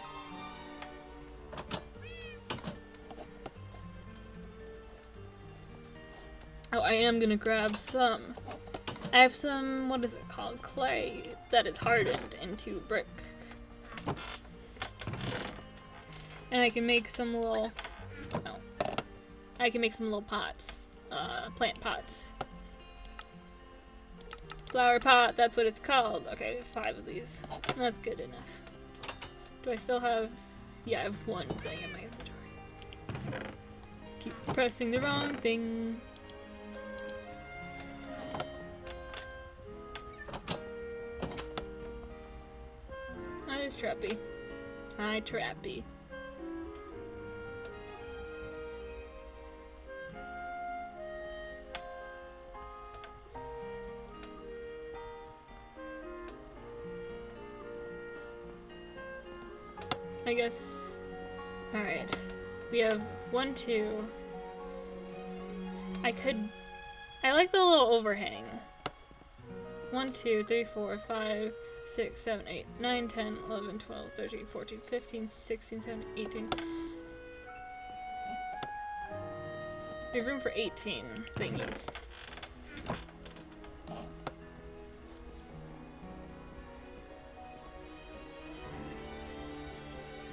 Oh, I am gonna grab some. I have some, what is it called? Clay that is hardened into brick. And I can make some little, I can make some little pots, plant pots. Flower pot, that's what it's called. Okay, 5 of these. That's good enough. Do I still have, yeah, I have one thing in my inventory. Keep pressing the wrong thing. Oh, there's Trappy. Hi, Trappy. I guess. Alright. We have 1, 2. I like the little overhang. 1, 2, 3, 4, 5, 6, 7, 8, 9, 10, 11, 12, 13, 14, 15, 16, 17, 18. We have room for 18 thingies.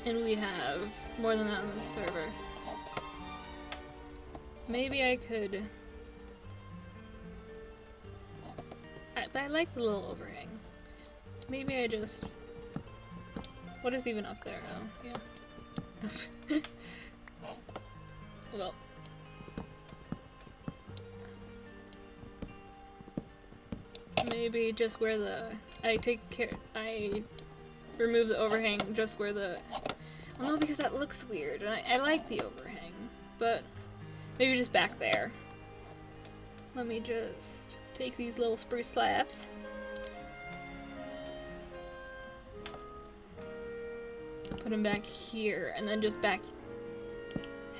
And we have more than that on the server. Maybe I could but I like the little overhang. Maybe I just... What is even up there? Oh, yeah. Well. Maybe just where the... I remove the overhang just where the... Well, no, because that looks weird, and I like the overhang, but maybe just back there. Let me just take these little spruce slabs. Put them back here, and then just back...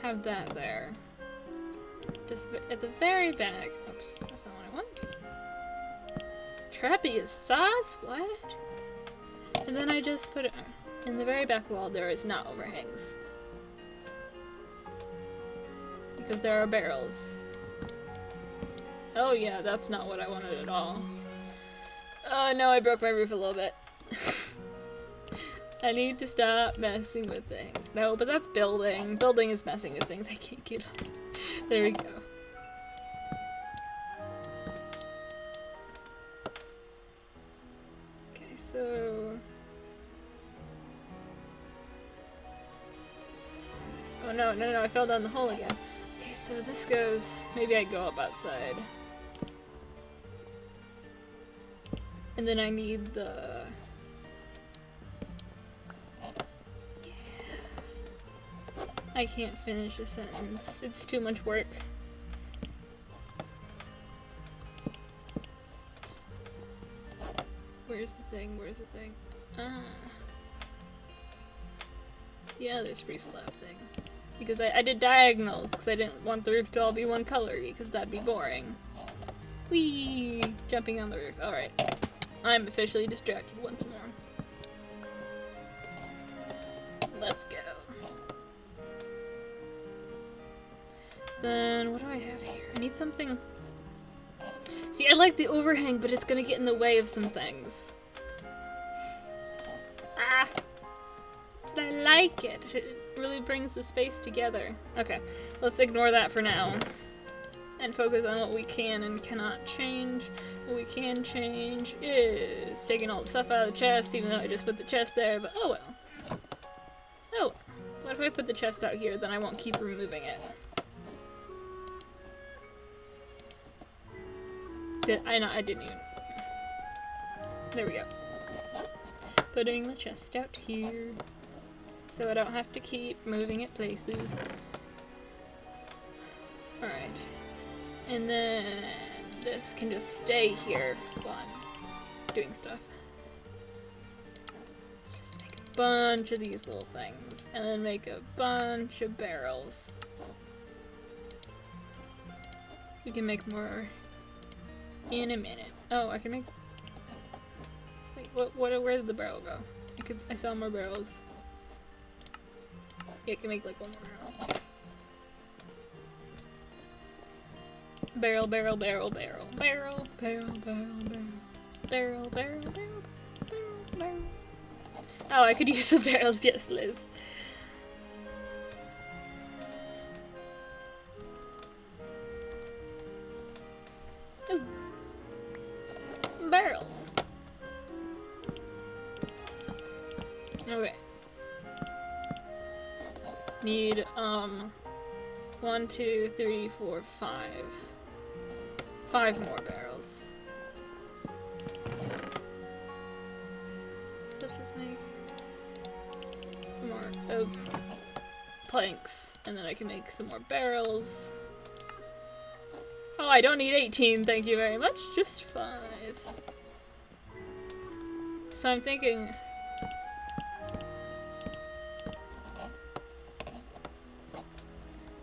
Have that there. Just at the very back. Oops, that's not what I want. Trapezius sauce? What? And then I just put it in the very back wall. There is not overhangs. Because there are barrels. Oh yeah, that's not what I wanted at all. Oh no, I broke my roof a little bit. I need to stop messing with things. No, but that's building. Building is messing with things. I can't get on. There we go. Okay, so... Oh no, no, no, I fell down the hole again. Okay, so this goes... Maybe I go up outside. And then I need the... I can't finish a sentence. It's too much work. Where's the thing? Where's the thing? Ah. The other spruce slab thing. Because I did diagonals, because I didn't want the roof to all be one color, because that'd be boring. Whee! Jumping on the roof. Alright. I'm officially distracted once more. Let's go. Then, what do I have here? I need something... See, I like the overhang, but it's gonna get in the way of some things. Ah! But I like it. It really brings the space together. Okay, let's ignore that for now. And focus on what we can and cannot change. What we can change is taking all the stuff out of the chest, even though I just put the chest there, but oh well. Oh, what if I put the chest out here, then I won't keep removing it. I didn't even. There we go. Putting the chest out here, so I don't have to keep moving it places. Alright. And then this can just stay here while I'm doing stuff. Let's just make a bunch of these little things, and then make a bunch of barrels. We can make more in a minute. Oh, I can make... Wait, where did the barrel go? I saw more barrels. Yeah, I can make like one more barrel. Barrel, barrel, barrel, barrel, barrel, barrel, barrel, barrel, barrel, barrel, barrel, barrel. Oh, I could use some barrels, yes, Liz. Ooh. Barrels. Okay. Need, 1, 2, 3, 4, 5. 5 more barrels. So let's just make some more oak planks, and then I can make some more barrels. Oh, I don't need 18, thank you very much, just 5. So I'm thinking...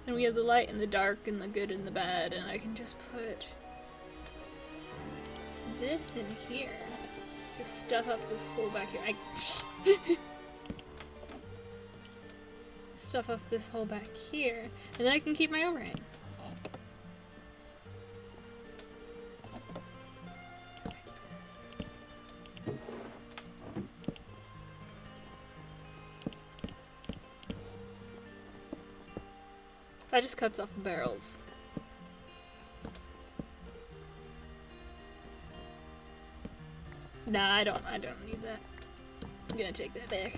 And we have the light and the dark and the good and the bad, and I can just put this in here. Just stuff up this whole back here. Stuff up this whole back here, and then I can keep my overhang. That just cuts off the barrels. Nah, I don't need that. I'm gonna take that back.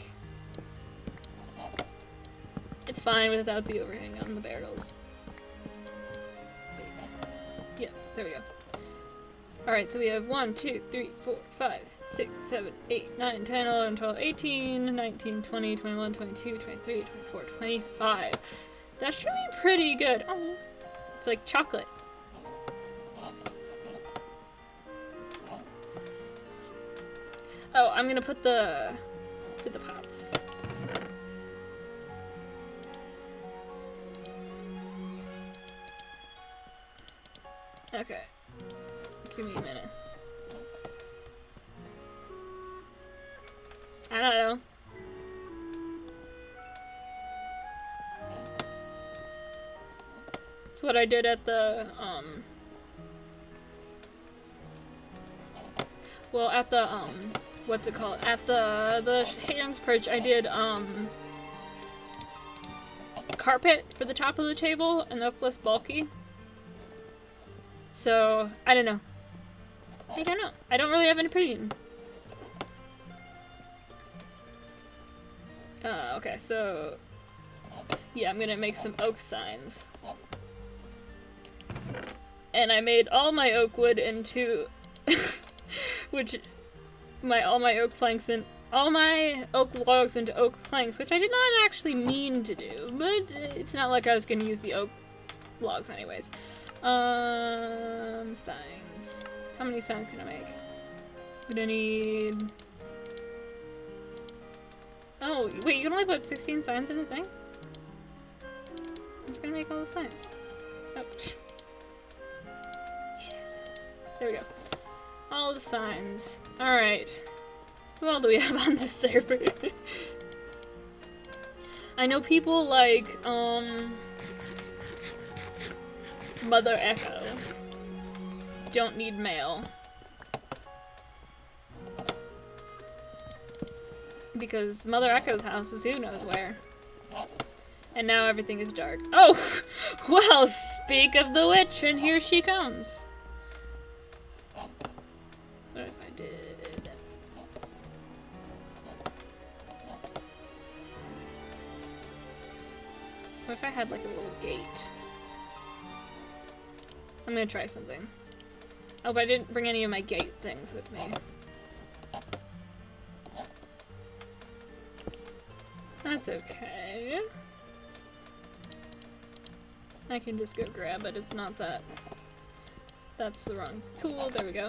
It's fine without the overhang on the barrels. Yeah, there we go. Alright, so we have 1, 2, 3, 4, 5, 6, 7, 8, 9, 10, 11, 12, 18, 19, 20, 21, 22, 23, 24, 25. That should be pretty good. Oh, it's like chocolate. Oh, I'm gonna put the pots. Okay. Give me a minute. I don't know. It's what I did at the, well, at the, what's it called? At the Hands Perch, I did, carpet for the top of the table, and that's less bulky. So, I don't know. I don't know. I don't really have an opinion. Okay, so... yeah, I'm gonna make some oak signs. And I made all my oak wood into... all my oak planks and... all my oak logs into oak planks, which I did not actually mean to do, but it's not like I was gonna use the oak logs anyways. Signs. How many signs can I make? I'm gonna need... oh, wait, you can only put 16 signs in a thing? I'm just gonna make all the signs. Oh. Yes. There we go. All the signs. Alright. Who all do we have on this server? I know people like, Mother Echo don't need mail. Because Mother Echo's house is who knows where. And now everything is dark. Oh! Well, speak of the witch, and here she comes. What if I did... what if I had like a little gate? I'm gonna try something. Oh, but I didn't bring any of my gate things with me. That's okay. I can just go grab it. It's not that... that's the wrong tool. There we go.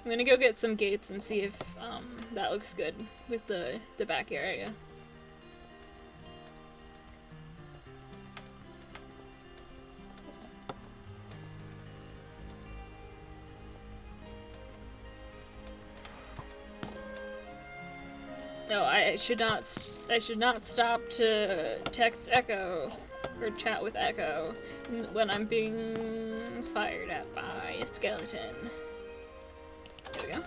I'm gonna go get some gates and see if that looks good with the back area. No, I should not stop to text Echo or chat with Echo when I'm being fired at by a skeleton. There we go.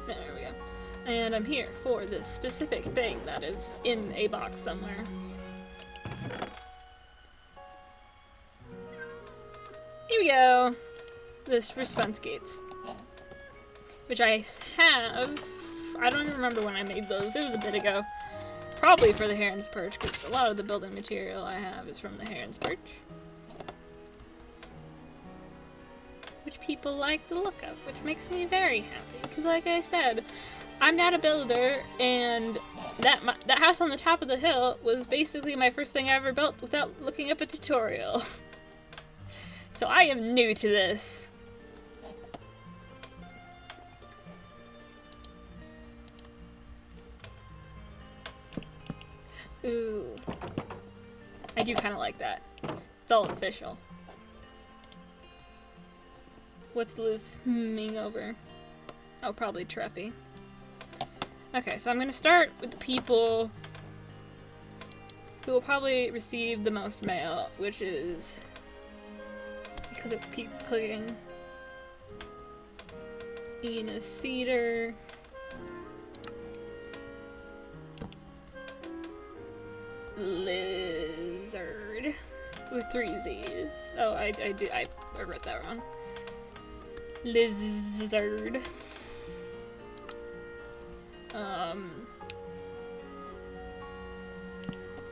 There we go. And I'm here for this specific thing that is in a box somewhere. Here we go! The spruce fence gates. Which I have... I don't even remember when I made those. It was a bit ago. Probably for the Heron's Perch, because a lot of the building material I have is from the Heron's Perch. Which people like the look of, which makes me very happy. Because like I said, I'm not a builder, and that house on the top of the hill was basically my first thing I ever built without looking up a tutorial. So I am new to this. Ooh. I do kind of like that. It's all official. What's Liz humming over? Oh, probably Treppy. Okay, so I'm gonna start with the people who will probably receive the most mail, which is... keep clicking. Ina Cedar. Lizard. With 3 Z's. Oh, I wrote that wrong. Lizard.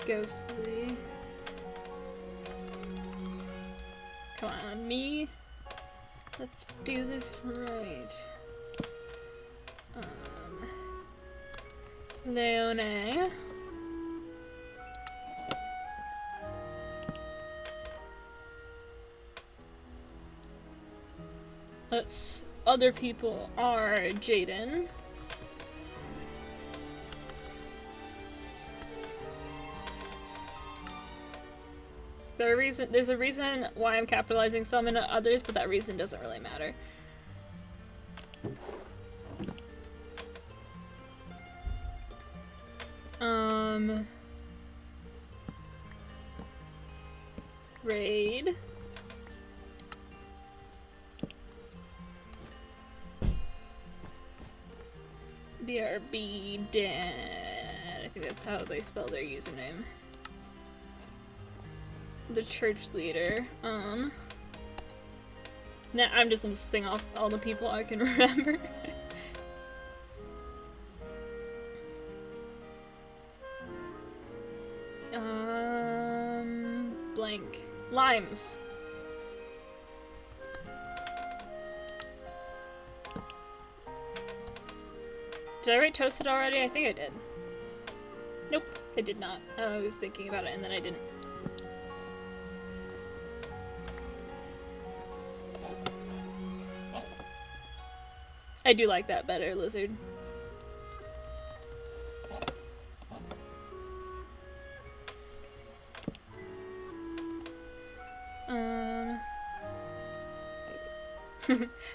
Ghostly. Come on, me. Let's do this right. Leone. Other people are Jaden. There's a reason why I'm capitalizing some and others, but that reason doesn't really matter. Raid. BRB Dan. I think that's how they spell their username. The church leader. Now I'm just listing off all the people I can remember. Blank. Limes. Did I write toasted already? I think I did. Nope, I did not. I was thinking about it and then I didn't. I do like that better, Lizard.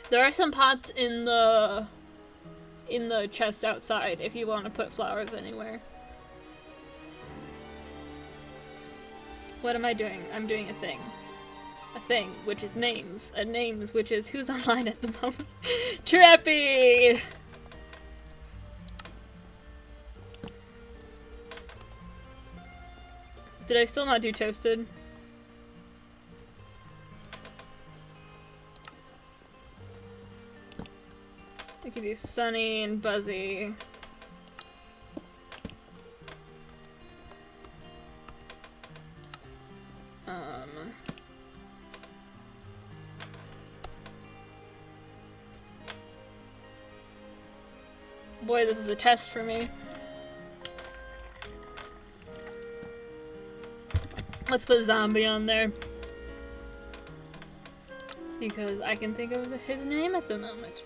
There are some pots in the chest outside if you want to put flowers anywhere. What am I doing? I'm doing a thing. A thing, which is names. A names, which is who's online at the moment. Trappy! Did I still not do toasted? I could do Sunny and Buzzy. Boy, this is a test for me. Let's put Zombie on there. Because I can think of his name at the moment.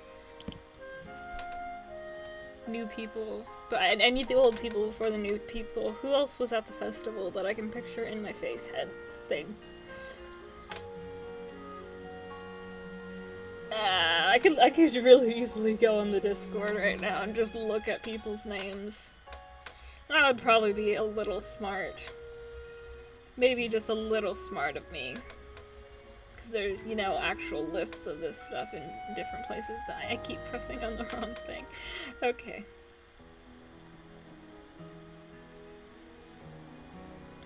New people. But I need the old people before the new people. Who else was at the festival that I can picture in my face head thing? I could really easily go on the Discord right now and just look at people's names. That would probably be a little smart. Maybe just a little smart of me. Because there's, you know, actual lists of this stuff in different places that I keep pressing on the wrong thing. Okay.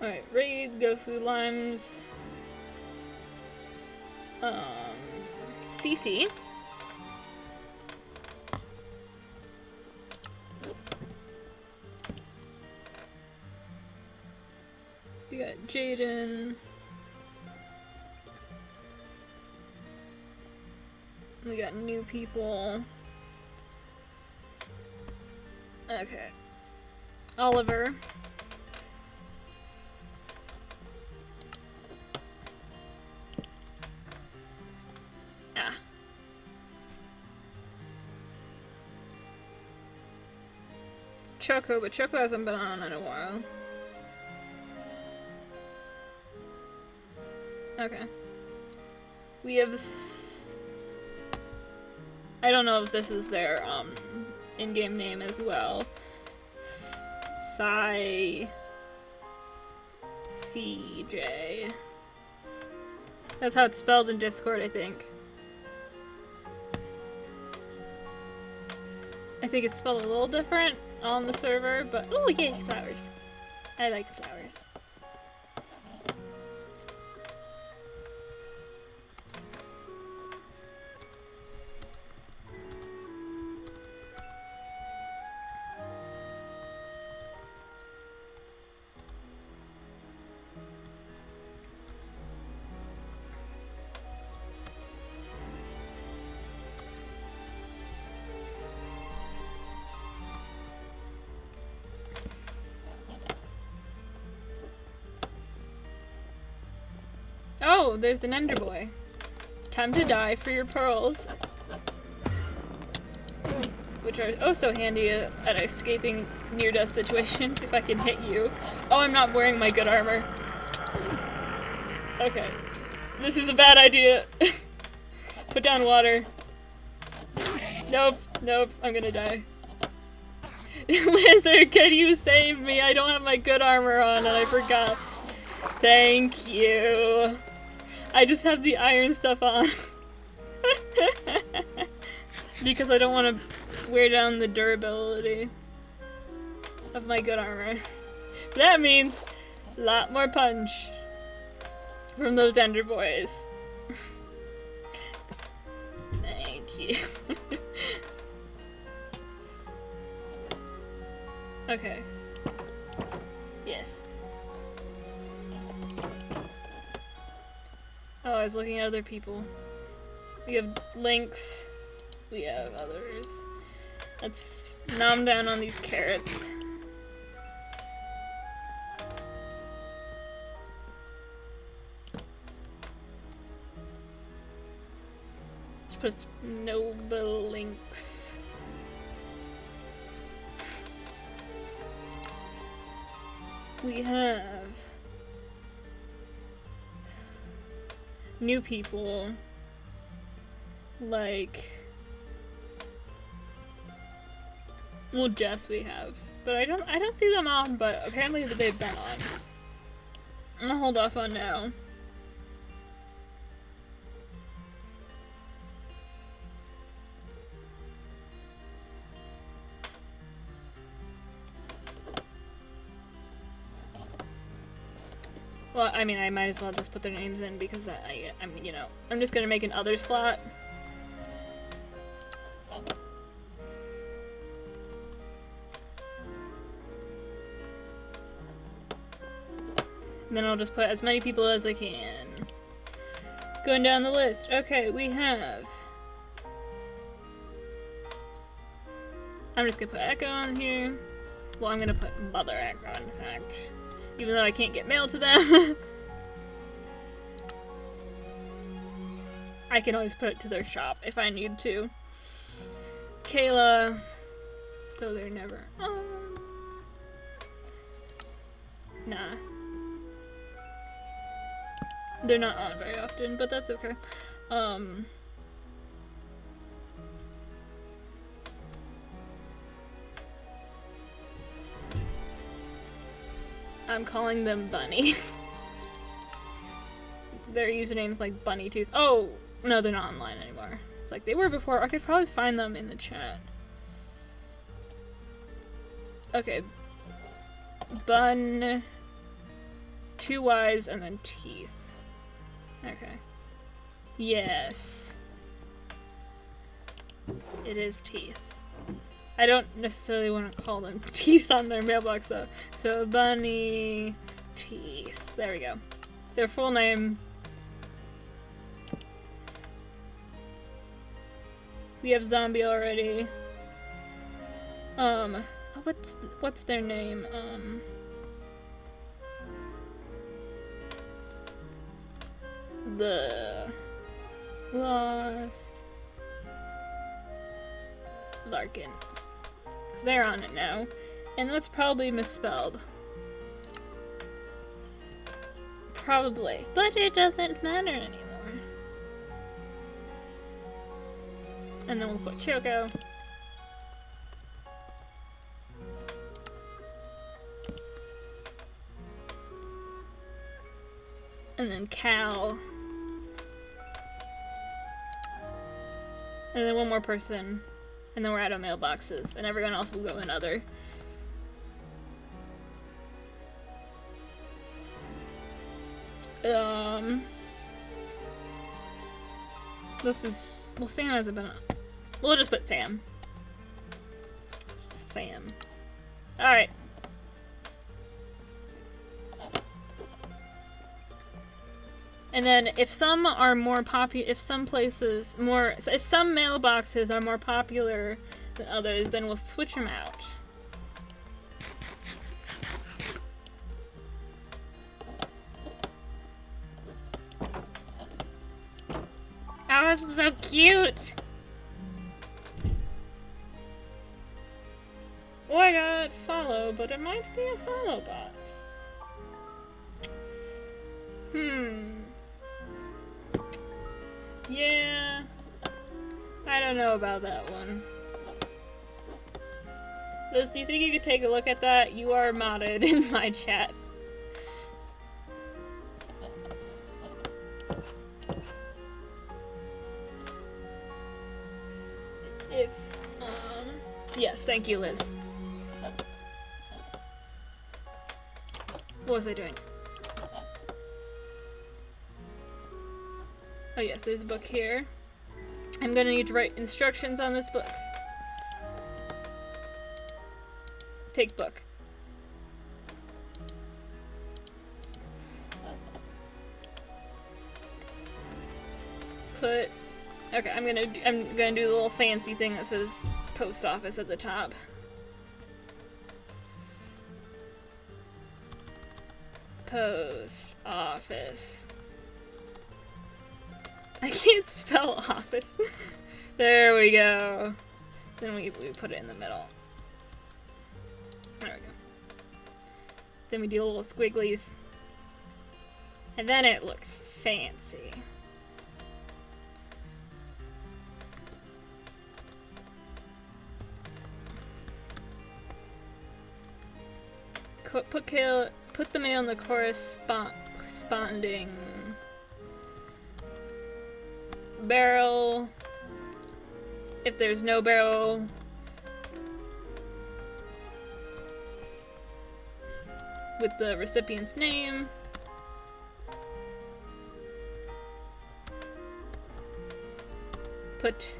Alright, Raid, Ghostly Limes. CC. We got Jaden. We got new people. Okay. Oliver. Ah. Choco, but Choco hasn't been on in a while. Okay. We have I don't know if this is their in-game name as well. CJ. That's how it's spelled in Discord, I think. I think it's spelled a little different on the server, but oh yay, flowers. I like flowers. Oh, there's an Ender Boy. Time to die for your pearls. Which are oh so handy at escaping near-death situations if I can hit you. Oh, I'm not wearing my good armor. Okay. This is a bad idea. Put down water. Nope, nope, I'm gonna die. Lizard, can you save me? I don't have my good armor on and I forgot. Thank you. I just have the iron stuff on. Because I don't want to wear down the durability of my good armor. That means a lot more punch from those Ender Boys. Thank you. Okay. Yes. Oh, I was looking at other people. We have Lynx. We have others. Let's nom down on these carrots. Let's put Noble Lynx. We have new people like well Jess we have, but I don't see them on, but apparently they've been on. I'm gonna hold off on now. Well, I mean, I might as well just put their names in because I'm, you know, I'm just gonna make an other slot. And then I'll just put as many people as I can. Going down the list. Okay, we have... I'm just gonna put Echo on here. Well, I'm gonna put Mother Echo, in fact. Even though I can't get mail to them. I can always put it to their shop if I need to. Kayla. Though they're never... Nah. They're not on very often, but that's okay. I'm calling them Bunny. Their username's like Bunny Tooth. Oh! No, they're not online anymore. It's like they were before. I could probably find them in the chat. Okay. Bun... 2 Y's and then teeth. Okay. Yes. It is teeth. I don't necessarily want to call them teeth on their mailbox though. So Bunny Teeth. There we go. Their full name. We have Zombie already. What's their name? The Lost Larkin. Because they're on it now. And that's probably misspelled. Probably. But it doesn't matter anymore. And then we'll put Choco. And then Cal. And then one more person. And then we're out of mailboxes. And everyone else will go in other. This is, well, Sam hasn't been on. We'll just put Sam. Sam. Alright. And then if some are more popular, if some places more, if some mailboxes are more popular than others, then we'll switch them out. Oh, this is so cute! Oh, I got follow, but it might be a follow bot. Yeah, I don't know about that one. Liz, do you think you could take a look at that? You are modded in my chat. If, yes, thank you, Liz. What was I doing? Oh yes, there's a book here. I'm gonna need to write instructions on this book. Take book. Put. Okay, I'm gonna do the little fancy thing that says post office at the top. Post office. I can't spell office. There we go. Then we put it in the middle. There we go. Then we do little squigglies. And then it looks fancy. Put the mail in the corresponding barrel. If there's no barrel, with the recipient's name. Put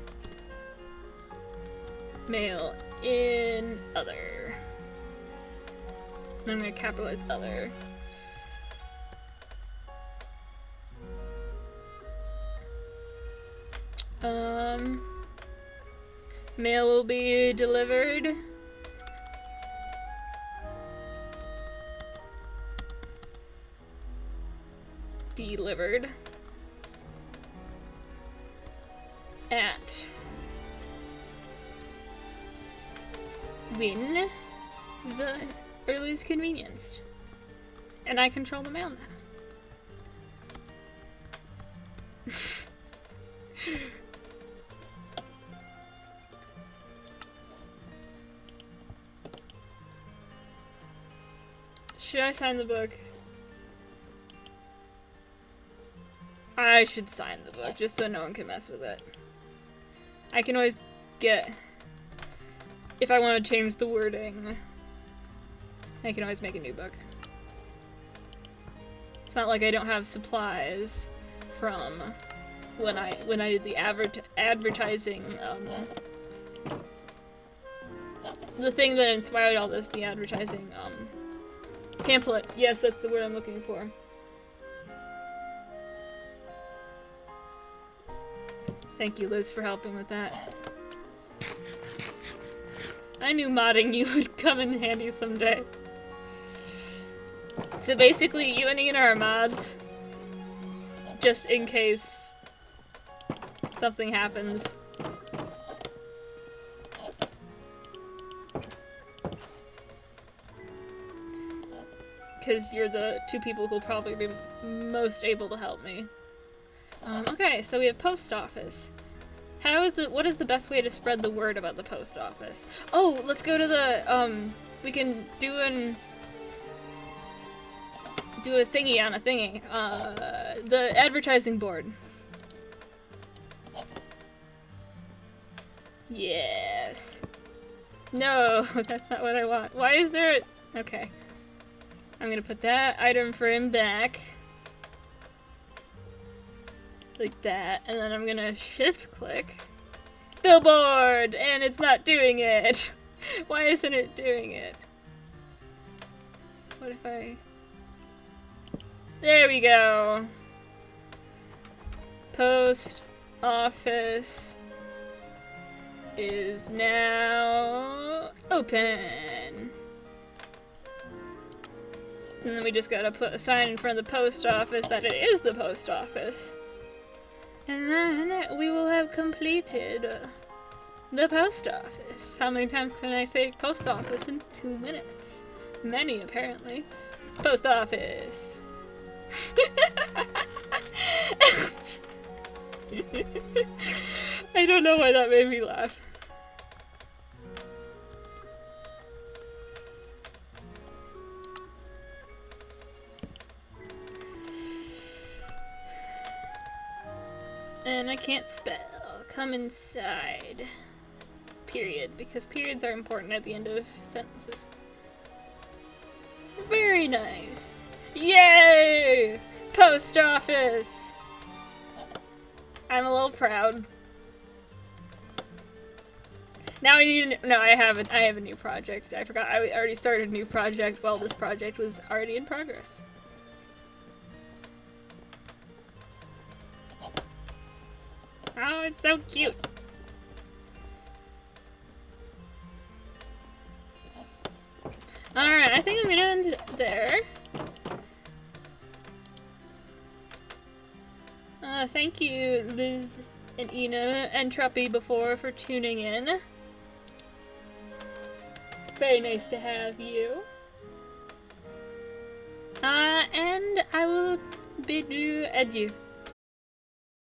mail in other. I'm gonna capitalize other. Mail will be delivered. Delivered at when the earliest convenience. And I control the mail now. Should I sign the book? I should sign the book, just so no one can mess with it. I can always get... If I want to change the wording, I can always make a new book. It's not like I don't have supplies from when I did the advertising, the thing that inspired all this, the advertising, pamphlet. Yes, that's the word I'm looking for. Thank you, Liz, for helping with that. I knew modding you would come in handy someday. So basically, you and Ian are mods, just in case something happens. Because you're the two people who'll probably be most able to help me. Okay, so we have post office. What is the best way to spread the word about the post office? Oh, let's go to the, we can do a thingy on a thingy. The advertising board. Yes. No, that's not what I want. Why is there okay. I'm gonna put that item for him back. Like that, and then I'm gonna shift click. Billboard! And it's not doing it! Why isn't it doing it? What if I... There we go! Post office is now open. And then we just gotta put a sign in front of the post office that it is the post office. And then we will have completed the post office. How many times can I say post office in 2 minutes? Many, apparently. Post office. I don't know why that made me laugh. And I can't spell. Come inside. Period. Because periods are important at the end of sentences. Very nice. Yay! Post office! I'm a little proud. Now I need a, no, I have a new project. I forgot I already started a new project while this project was already in progress. Oh, it's so cute. Alright, I think I'm gonna end there. Thank you, Liz and Ina and Truppy before for tuning in. Very nice to have you. And I will bid you adieu.